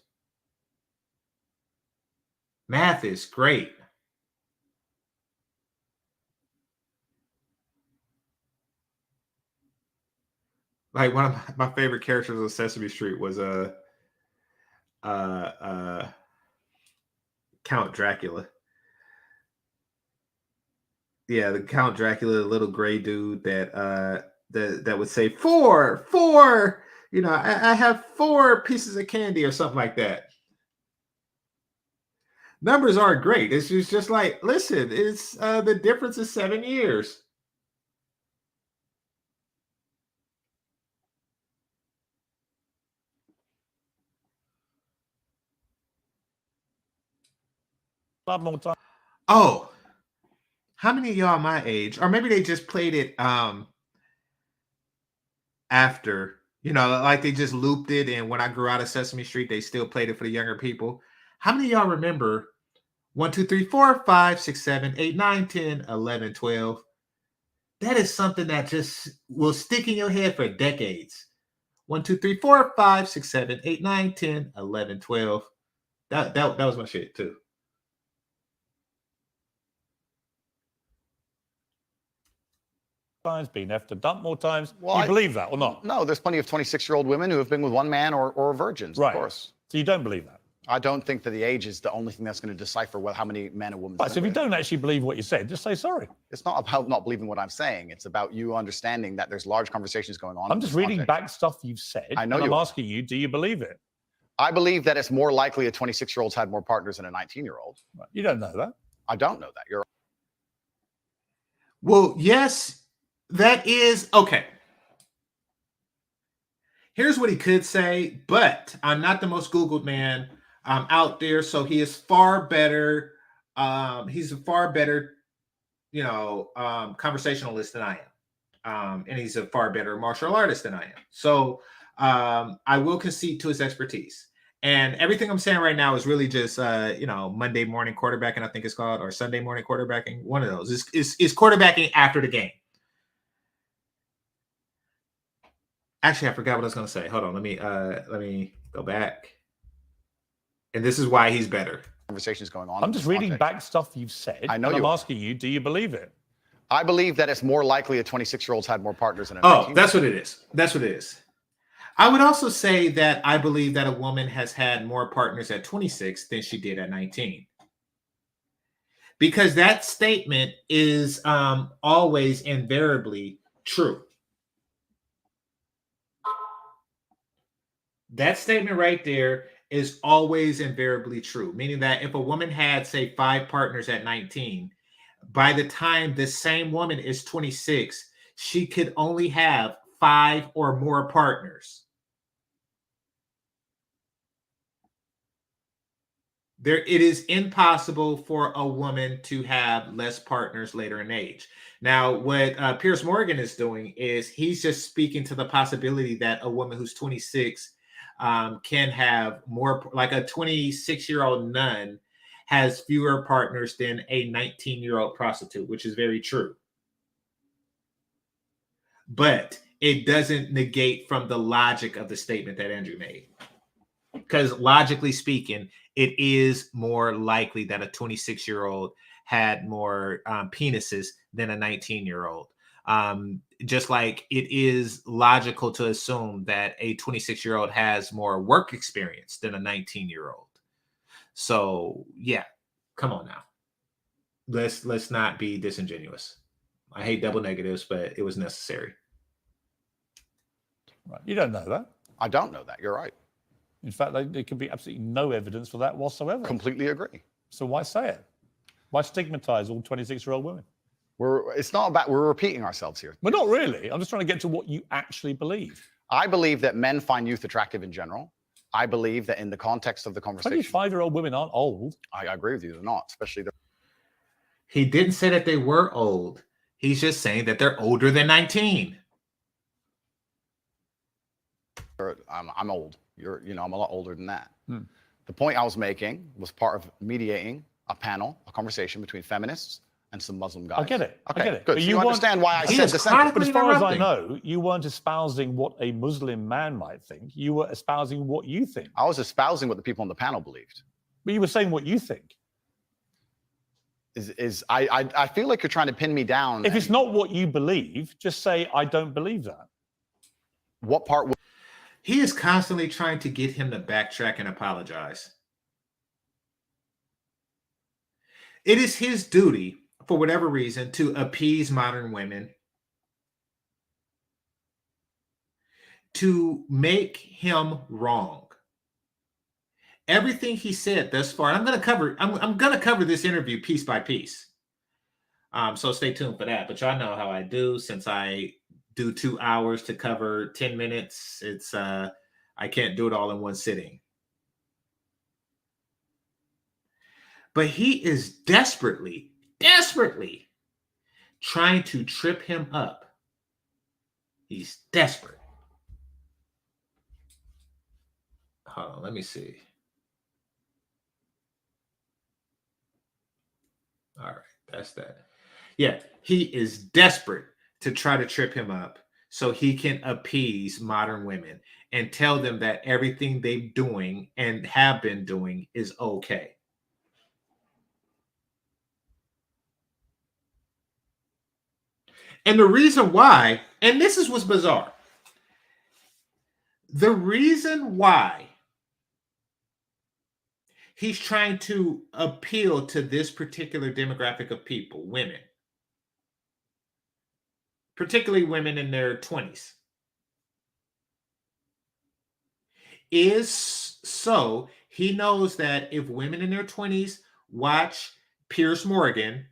Math is great. Like, one of my favorite characters on Sesame Street was Count Dracula. Yeah, the Count Dracula, the little gray dude that would say four. I have 4 pieces of candy or something like that. Numbers are great. It's just like, listen, it's the difference is 7 years. lot more time. Oh, how many of y'all my age, or maybe they just played it after, you know, like they just looped it, and when I grew out of Sesame Street, they still played it for the younger people. How many of y'all remember 1, 2, 3, 4, 5, 6, 7, 8, 9, 10, 11, 12? That is something that just will stick in your head for decades. 1, 2, 3, 4, 5, 6, 7, 8, 9, 10, 11, 12. That was my shit too. Times, been effed and dumped more times. Well, you believe that or not? No, there's plenty of 26-year-old women who have been with one man or virgins, right. Of course. So you don't believe that? I don't think that the age is the only thing that's going to decipher how many men and women. Right, so if you don't actually believe what you said, just say sorry. It's not about not believing what I'm saying. It's about you understanding that there's large conversations going on. I'm just reading back stuff you've said. I know I'm asking you, do you believe it? I believe that it's more likely a 26-year-old's had more partners than a 19-year-old. Right. You don't know that. I don't know that. You're. Well, yes. That is okay. Here's what he could say, but I'm not the most Googled man out there, so he is far better. He's a far better, conversationalist than I am, and he's a far better martial artist than I am. So I will concede to his expertise. And everything I'm saying right now is really just, Monday morning quarterbacking, I think it's called, or Sunday morning quarterbacking. One of those is quarterbacking after the game. Actually, I forgot what I was going to say. Hold on. Let me go back. And this is why he's better. Conversations going on. I'm just reading back stuff you've said. I know. I'm asking you, do you believe it? I believe that it's more likely a 26-year-old's had more partners than a 19-year-old. That's what it is. That's what it is. I would also say that I believe that a woman has had more partners at 26 than she did at 19. Because that statement is always invariably true. That statement right there is always invariably true, meaning that if a woman had, say, 5 partners at 19, by the time the same woman is 26, she could only have 5 or more partners. It is impossible for a woman to have less partners later in age. Now, what Piers Morgan is doing is he's just speaking to the possibility that a woman who's 26 can have more, like a 26-year-old nun has fewer partners than a 19-year-old prostitute, which is very true. But it doesn't negate from the logic of the statement that Andrew made. Because logically speaking, it is more likely that a 26-year-old had more penises than a 19-year-old. Just like it is logical to assume that a 26-year-old has more work experience than a 19-year-old. So yeah, come on now. Let's not be disingenuous. I hate double negatives, but it was necessary. Right. You don't know that. I don't know that. You're right. In fact, there could be absolutely no evidence for that whatsoever. Completely agree. So why say it? Why stigmatize all 26-year-old women? It's not about, we're repeating ourselves here. Well, not really. I'm just trying to get to what you actually believe. I believe that men find youth attractive in general. I believe that in the context of the conversation. 25-year-old women aren't old. I agree with you. They're not, especially the. He didn't say that they were old. He's just saying that they're older than 19. I'm old. I'm a lot older than that. The point I was making was part of mediating a panel, a conversation between feminists and some Muslim guys. I get it. Okay, I get it. good. But so you understand why I said the sentence. But as far as I know, you weren't espousing what a Muslim man might think. You were espousing what you think. I was espousing what the people on the panel believed. But you were saying what you think. I feel like you're trying to pin me down. If it's not what you believe, just say, I don't believe that. What part? He is constantly trying to get him to backtrack and apologize. It is his duty, for whatever reason, to appease modern women, to make him wrong. Everything he said thus far, I'm going to cover this interview piece by piece. So stay tuned for that. But y'all know how I do. Since I do 2 hours to cover 10 minutes, it's I can't do it all in one sitting. But he is desperately trying to trip him up. He's desperate. Hold on, let me see. All right, that's that. Yeah, he is desperate to try to trip him up so he can appease modern women and tell them that everything they're doing and have been doing is okay. And the reason why, and this is what's bizarre, the reason why he's trying to appeal to this particular demographic of people, women, particularly women in their 20s, is so he knows that if women in their 20s watch Piers Morgan,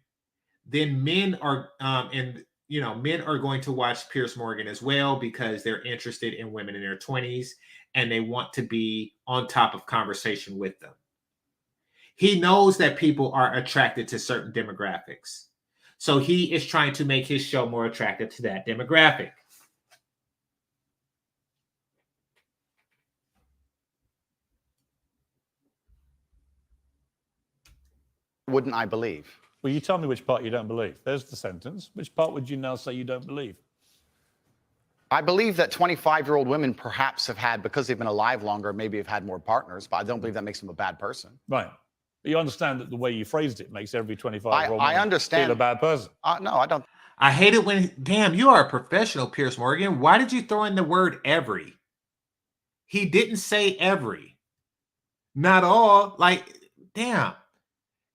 then men are men are going to watch Piers Morgan as well because they're interested in women in their 20s and they want to be on top of conversation with them. He knows that people are attracted to certain demographics. So he is trying to make his show more attractive to that demographic. Wouldn't I believe? Well, you tell me which part you don't believe. There's the sentence. Which part would you now say you don't believe? I believe that 25-year-old women perhaps have had, because they've been alive longer, maybe have had more partners, but I don't believe that makes them a bad person. Right. But you understand that the way you phrased it makes every 25-year-old woman I understand. feel a bad person. No, I don't. I hate it when, damn, you are a professional, Piers Morgan. Why did you throw in the word every? He didn't say every. Not all. Like, damn.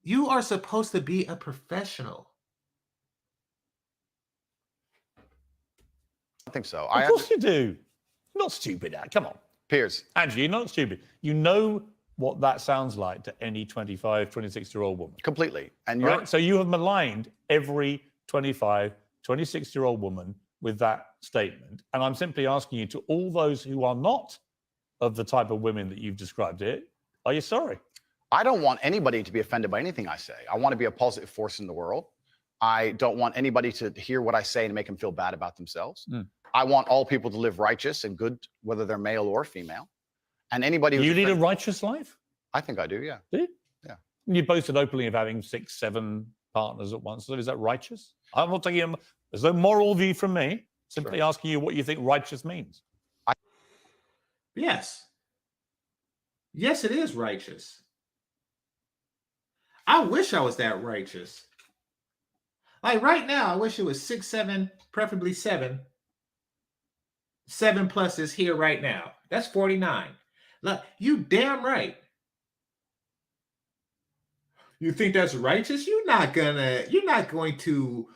You are supposed to be a professional. I think so. Of course you do. You're not stupid, come on. Piers. Andrew, you're not stupid. You know what that sounds like to any 25, 26-year-old woman. Completely. And right? So you have maligned every 25, 26-year-old woman with that statement. And I'm simply asking you, to all those who are not of the type of women that you've described here, are you sorry? I don't want anybody to be offended by anything I say. I want to be a positive force in the world. I don't want anybody to hear what I say and make them feel bad about themselves. I want all people to live righteous and good, whether they're male or female. And anybody who's you lead a righteous life? I think I do, yeah. Do you? Yeah. You boasted openly of having 6, 7 partners at once. So is that righteous? I'm not taking there's no moral view from me. Simply asking you what you think righteous means. Yes. Yes, it is righteous. I wish I was that righteous. Like right now, I wish it was 6, 7, preferably 7. 7 plus is here right now. That's 49. Look, you damn right. You think that's righteous? You're not going to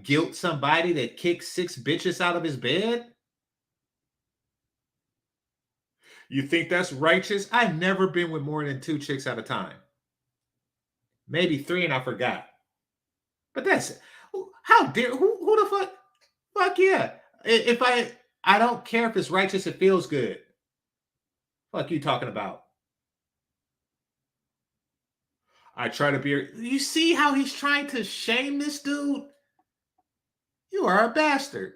guilt somebody that kicks 6 bitches out of his bed. You think that's righteous? I've never been with more than 2 chicks at a time. Maybe 3 and I forgot. But that's, how dare, who the fuck? Fuck yeah. If I don't care if it's righteous, it feels good. Fuck you talking about? I try to be, you see how he's trying to shame this dude? You are a bastard.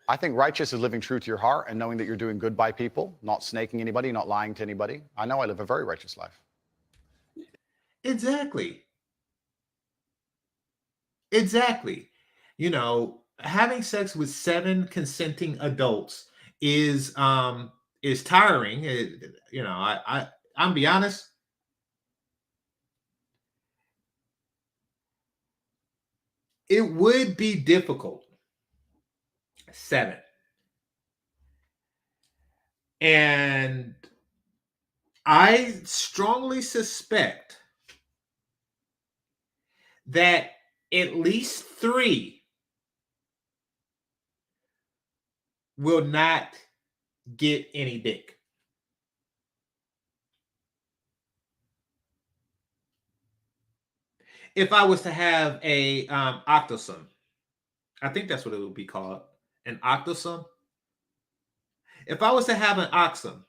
I think righteous is living true to your heart and knowing that you're doing good by people, not snaking anybody, not lying to anybody. I know I live a very righteous life. Exactly. Exactly. You know, having sex with 7 consenting adults is tiring. I'm be honest. It would be difficult. 7. And I strongly suspect that at least 3 will not get any dick. If I was to have a octosome, I think that's what it would be called, an octosome. If I was to have an oxum,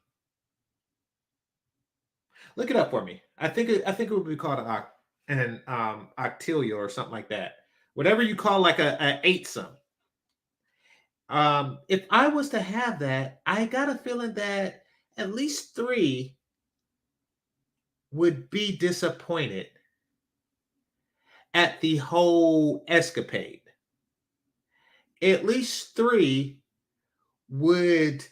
look it up for me. I think it would be called an octilia or something like that. Whatever you call like a eightsome. If I was to have that, I got a feeling that at least 3 would be disappointed at the whole escapade. At least 3 would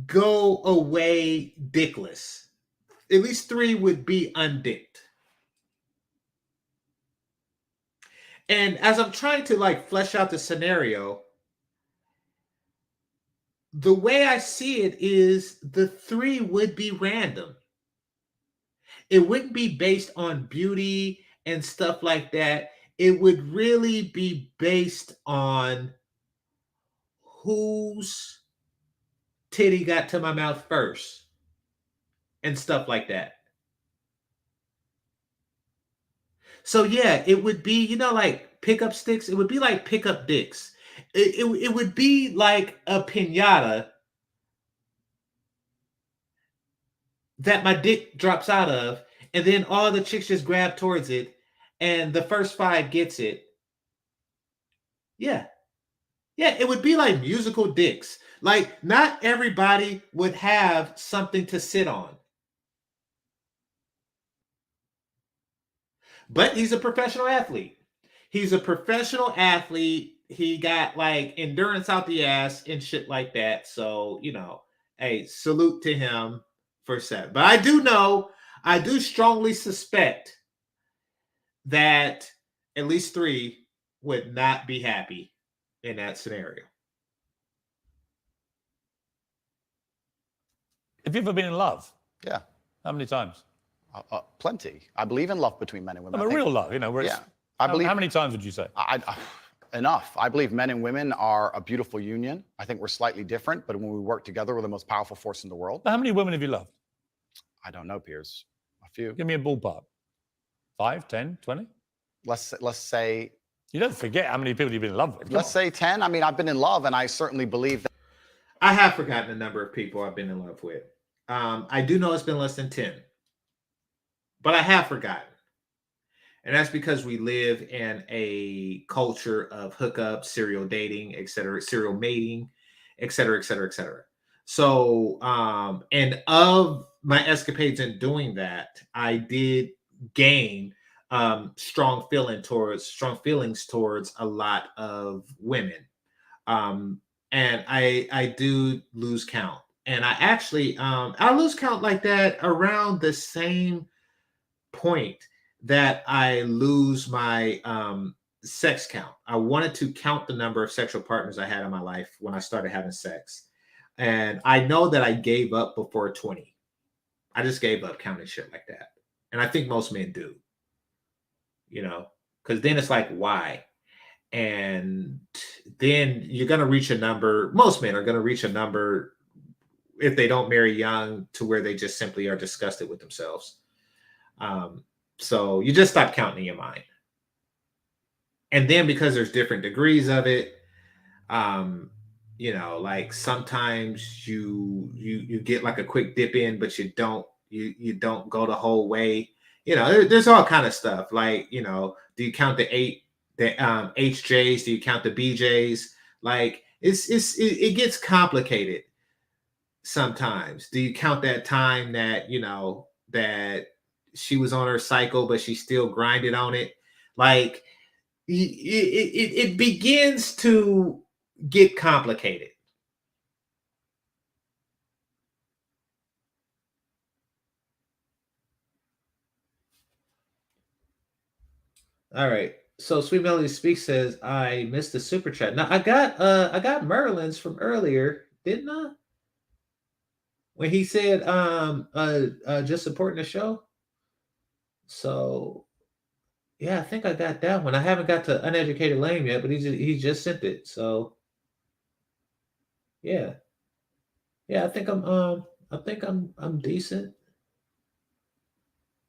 go away dickless. At least 3 would be undicked. And as I'm trying to like flesh out the scenario, the way I see it is the 3 would be random. It wouldn't be based on beauty and stuff like that. It would really be based on whose titty got to my mouth first and stuff like that. So yeah, it would be, like pickup sticks. It would be like pickup dicks. It would be like a piñata that my dick drops out of, and then all the chicks just grab towards it, and the first 5 gets it. Yeah. Yeah, it would be like musical dicks. Like, not everybody would have something to sit on. But he's a professional athlete. He's a professional athlete. He got like endurance out the ass and shit like that. So, hey, salute to him for that. But I do strongly suspect that at least 3 would not be happy in that scenario. Have you ever been in love? Yeah. How many times? Plenty. I believe in love between men and women. Real love, where it's, I believe. How many times would you say? Enough. I believe men and women are a beautiful union. I think we're slightly different, but when we work together, we're the most powerful force in the world. How many women have you loved? I don't know, Piers. A few. Give me a ballpark. 5, 10, 20? Let's say. You don't forget how many people you've been in love with. Let's say 10. I mean, I've been in love, and I certainly believe that. I have forgotten the number of people I've been in love with. I do know it's been less than 10. But I have forgotten. And that's because we live in a culture of hookup, serial dating, etc., serial mating, etc., etc., etc. So, and of my escapades in doing that, I did gain strong feelings towards a lot of women. And I do lose count. And I actually, I lose count like that around the same point that I lose my sex count. I wanted to count the number of sexual partners I had in my life when I started having sex. And I know that I gave up before 20. I just gave up counting shit like that. And I think most men do. Because then it's like, why? And then you're going to reach a number. Most men are going to reach a number if they don't marry young to where they just simply are disgusted with themselves. So you just stop counting in your mind. And then because there's different degrees of it, like sometimes you get like a quick dip in, but you don't go the whole way. There's all kind of stuff. Like, do you count the HJs? Do you count the BJs? Like it gets complicated sometimes. Do you count that time that, that she was on her cycle, but she still grinded on it? Like it begins to get complicated. All right. So Sweet Melody Speaks says, I missed the super chat. Now I got Merlin's from earlier, didn't I? When he said just supporting the show. So yeah, I think I got that one. I haven't got to Uneducated Lame yet, but he just sent it. So yeah. Yeah, I think I'm decent.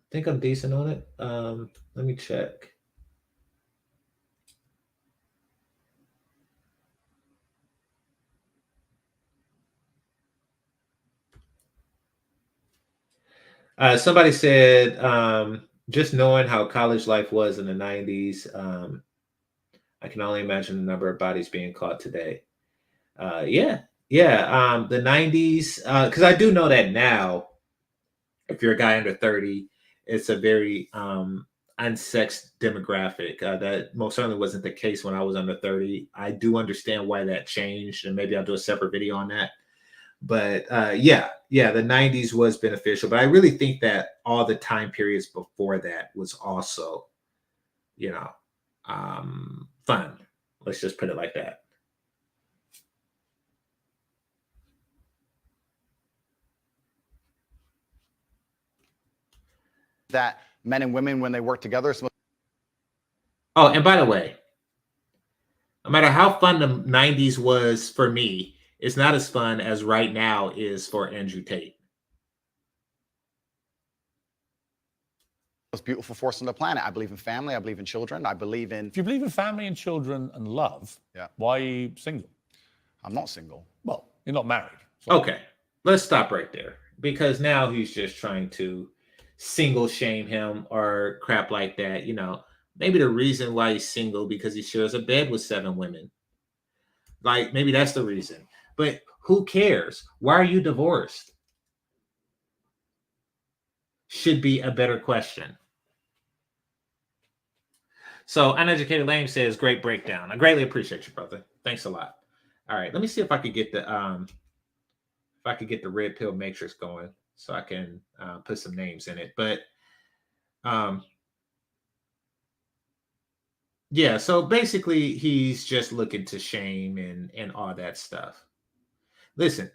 I think I'm decent on it. Let me check. Somebody said, just knowing how college life was in the 90s, I can only imagine the number of bodies being caught today. Yeah. The 90s, because I do know that now, if you're a guy under 30, it's a very unsexed demographic. That most certainly wasn't the case when I was under 30. I do understand why that changed, and maybe I'll do a separate video on that. But the 90s was beneficial. But I really think that all the time periods before that was also, fun. Let's just put it like that. That men and women, when they work together. Oh, and by the way, no matter how fun the 90s was for me, it's not as fun as right now is for Andrew Tate. Most beautiful force on the planet. I believe in family. I believe in children. I believe in. If you believe in family and children and love, yeah, why are you single? I'm not single. Well, you're not married. So. Okay, let's stop right there, because now he's just trying to single shame him or crap like that. Maybe the reason why he's single because he shares a bed with 7 women. Like, maybe that's the reason. But who cares? Why are you divorced? Should be a better question. So, Uneducated Lame says, great breakdown. I greatly appreciate you, brother. Thanks a lot. All right, let me see if I could get the red pill matrix going so I can put some names in it. But yeah, so basically he's just looking to shame and all that stuff. Listen,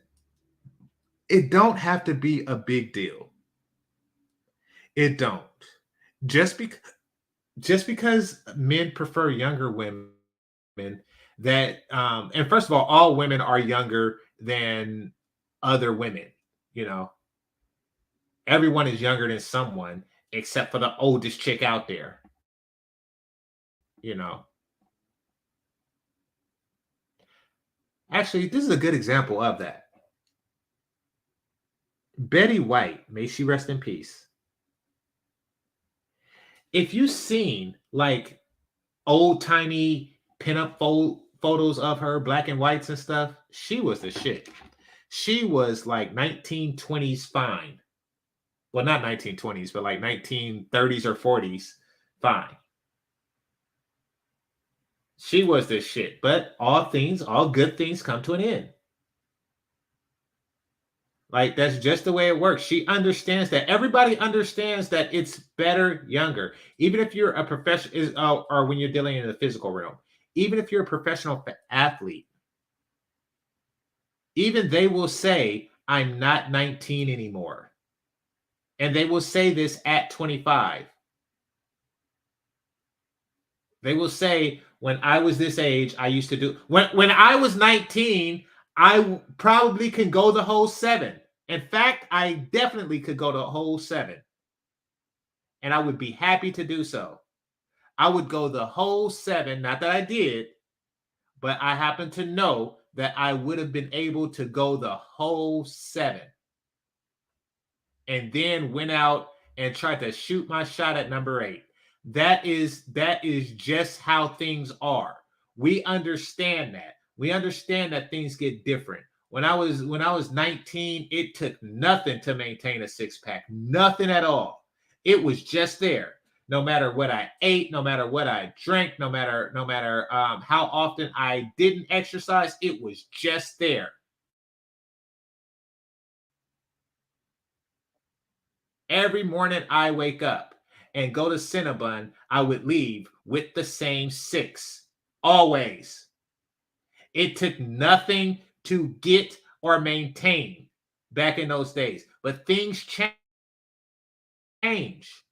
it don't have to be a big deal. It don't. Just because men prefer younger women, that and first of all women are younger than other women. Everyone is younger than someone except for the oldest chick out there. Actually, this is a good example of that. Betty White, may she rest in peace. If you've seen like old timey pinup photos of her, black and whites and stuff, she was the shit. She was like 1920s fine. Well, not 1920s, but like 1930s or 40s fine. She was the shit. But all good things come to an end. Like, that's just the way it works. She understands that. Everybody understands that it's better younger. Even if you're a professional, or when you're dealing in the physical realm, even if you're a professional athlete, even they will say, I'm not 19 anymore. And they will say this at 25. They will say, when I was this age, I used to do, when I was 19, I probably can go the whole 7. In fact, I definitely could go the whole 7. And I would be happy to do so. I would go the whole 7, not that I did, but I happen to know that I would have been able to go the whole 7. And then went out and tried to shoot my shot at number 8. That is just how things are. We understand that. We understand that things get different. When I was 19, it took nothing to maintain a 6-pack. Nothing at all. It was just there. No matter what I ate, no matter what I drank, no matter how often I didn't exercise, it was just there. Every morning I wake up and go to Cinnabon, I would leave with the same 6. Always. It took nothing to get or maintain back in those days. But things change.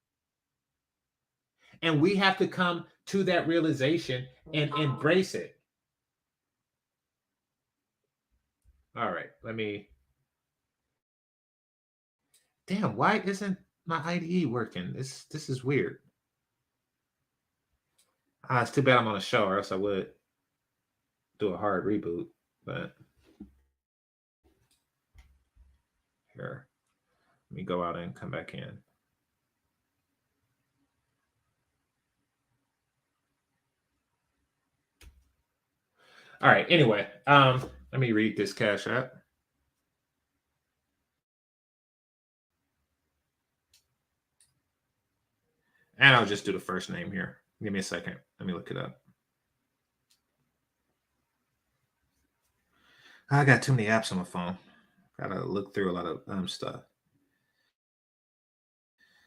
And we have to come to that realization and embrace it. All right, let me... Damn, why isn't my IDE working? This is weird. It's too bad I'm on a show, or else I would do a hard reboot. But here, Let me go out and come back in. All right. Anyway, let me read this Cash App. And I'll just do the first name here. Give me a second. Let me look it up. I got too many apps on my phone. Gotta look through a lot of stuff.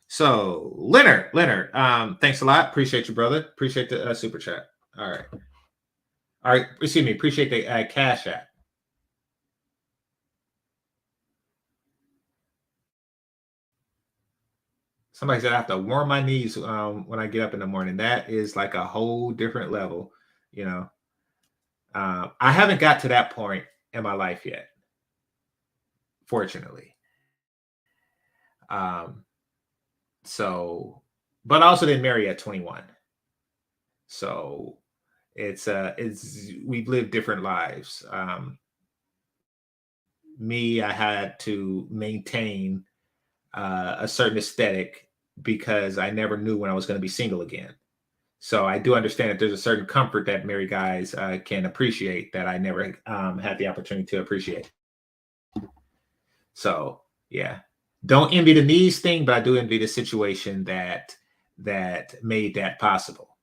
So Leonard, thanks a lot. Appreciate you, brother. Appreciate the super chat. All right. Excuse me. Appreciate the Cash App. Somebody said I have to warm my knees when I get up in the morning. That is like a whole different level, you know. I haven't got to that point in my life yet, fortunately. So, but I also didn't marry at 21. So it's we've lived different lives. Me, I had to maintain a certain aesthetic because I never knew when I was going to be single again. So I do understand that there's a certain comfort that married guys can appreciate that I never had the opportunity to appreciate. So yeah, don't envy the knees thing, but I do envy the situation that made that possible.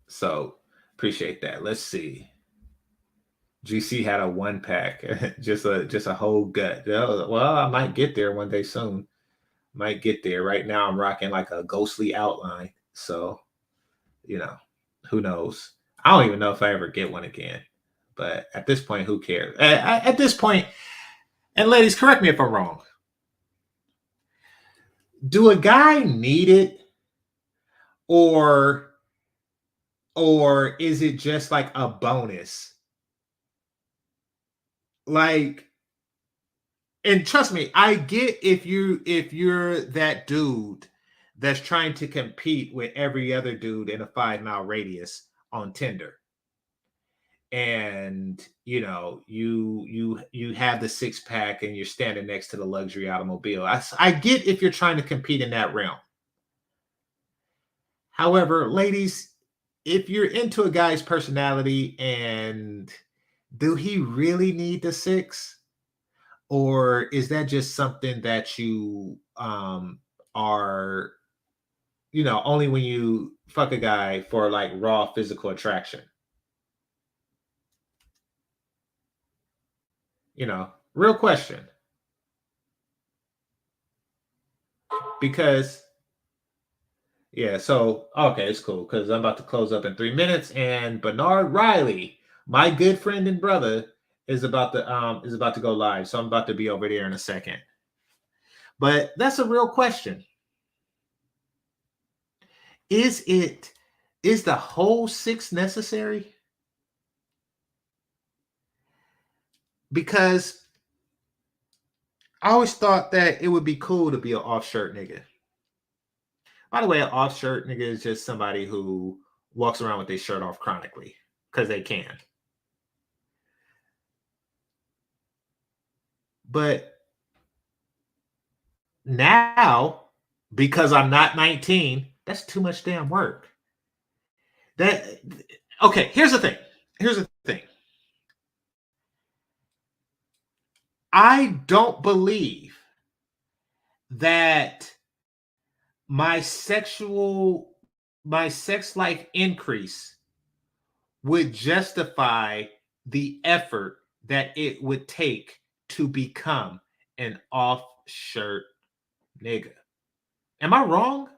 So appreciate that. Let's see. GC had a 1-pack, just a whole gut. Well, I might get there one day soon. Might get there. Right now, I'm rocking like a ghostly outline. So, you know, who knows? I don't even know if I ever get one again. But at this point, who cares? At this point, and ladies, correct me if I'm wrong. Do a guy need it, or is it just like a bonus? Like, and trust me, I get if you're that dude that's trying to compete with every other dude in a 5-mile radius on Tinder. And you know, you have the 6-pack and you're standing next to the luxury automobile. I get if you're trying to compete in that realm. However, ladies, if you're into a guy's personality, and do he really need the 6? Or is that just something that you are, you know, only when you fuck a guy for like raw physical attraction? You know, real question. Because, yeah, so, okay, it's cool because I'm about to close up in 3 minutes, and Bernard Riley, my good friend and brother, is about to go live. So I'm about to be over there in a second. But that's a real question. Is the whole 6 necessary? Because I always thought that it would be cool to be an off-shirt nigga. By the way, an off-shirt nigga is just somebody who walks around with their shirt off chronically because they can. But now, because I'm not 19, that's too much damn work. Okay, here's the thing. I don't believe that my sex life increase would justify the effort that it would take to become an off-shirt nigga. Am I wrong?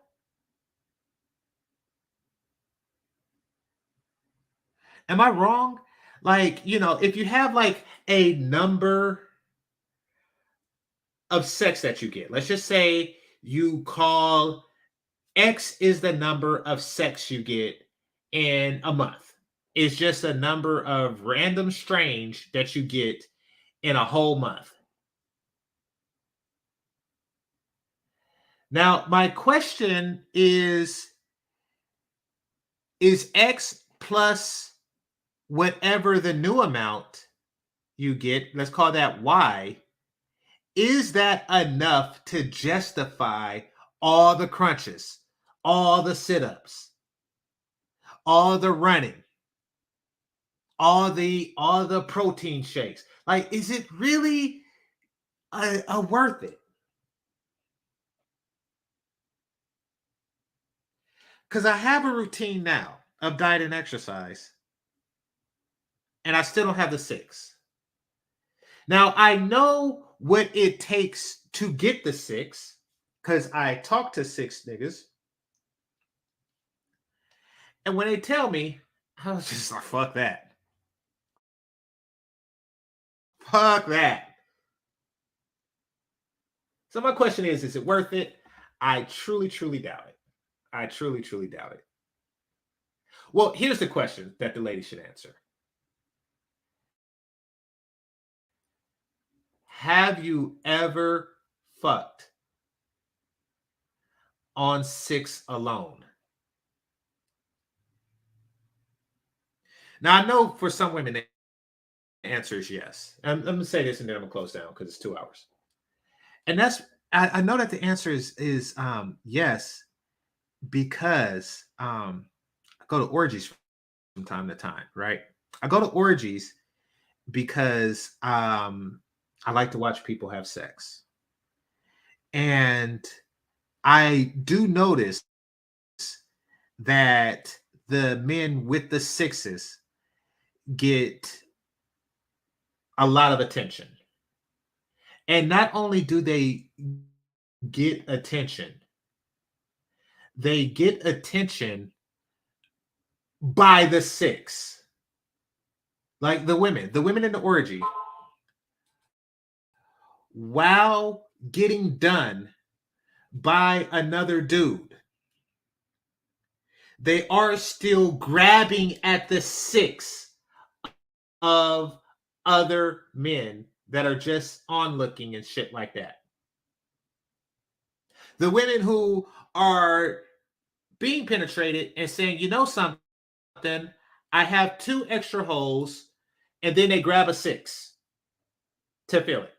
Am I wrong? Like, you know, if you have like a number of sex that you get, let's just say you call X is the number of sex you get in a month. It's just a number of random strange that you get in a whole month. Now, my question is X plus whatever the new amount you get, let's call that Y, is that enough to justify all the crunches, all the sit-ups, all the running, all the protein shakes? Like, is it really worth it? Because I have a routine now of diet and exercise, and I still don't have the 6. Now, I know what it takes to get the 6 because I talk to 6 niggas. And when they tell me, I was just like, fuck that. Fuck that. So my question is it worth it? I truly, truly doubt it. I truly, truly doubt it. Well, here's the question that the lady should answer. Have you ever fucked on 6 alone? Now, I know for some women, the answer is yes. I'm going to say this and then I'm going to close down because it's 2 hours. And that's, I know that the answer is yes, because I go to orgies from time to time, right? I go to orgies because I like to watch people have sex. And I do notice that the men with the 6s get a lot of attention. And not only do they get attention, they get attention by the 6. Like the women in the orgy, while getting done by another dude, they are still grabbing at the 6 of other men that are just onlooking and shit like that. The women who are being penetrated and saying, you know something, I have 2 extra holes, and then they grab a 6 to fill it.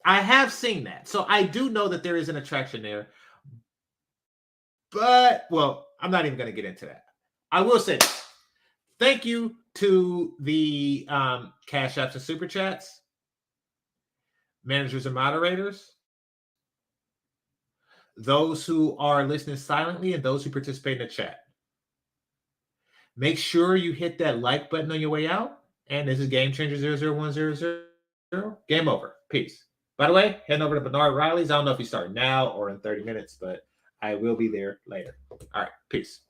I have seen that. So I do know that there is an attraction there. But, well, I'm not even going to get into that. I will say this. Thank you to the Cash Apps and Super Chats, managers and moderators, those who are listening silently, and those who participate in the chat. Make sure you hit that like button on your way out. And this is GameChanger 00100. Game over. Peace. By the way, heading over to Bernard Riley's. I don't know if you start now or in 30 minutes, but I will be there later. All right. Peace.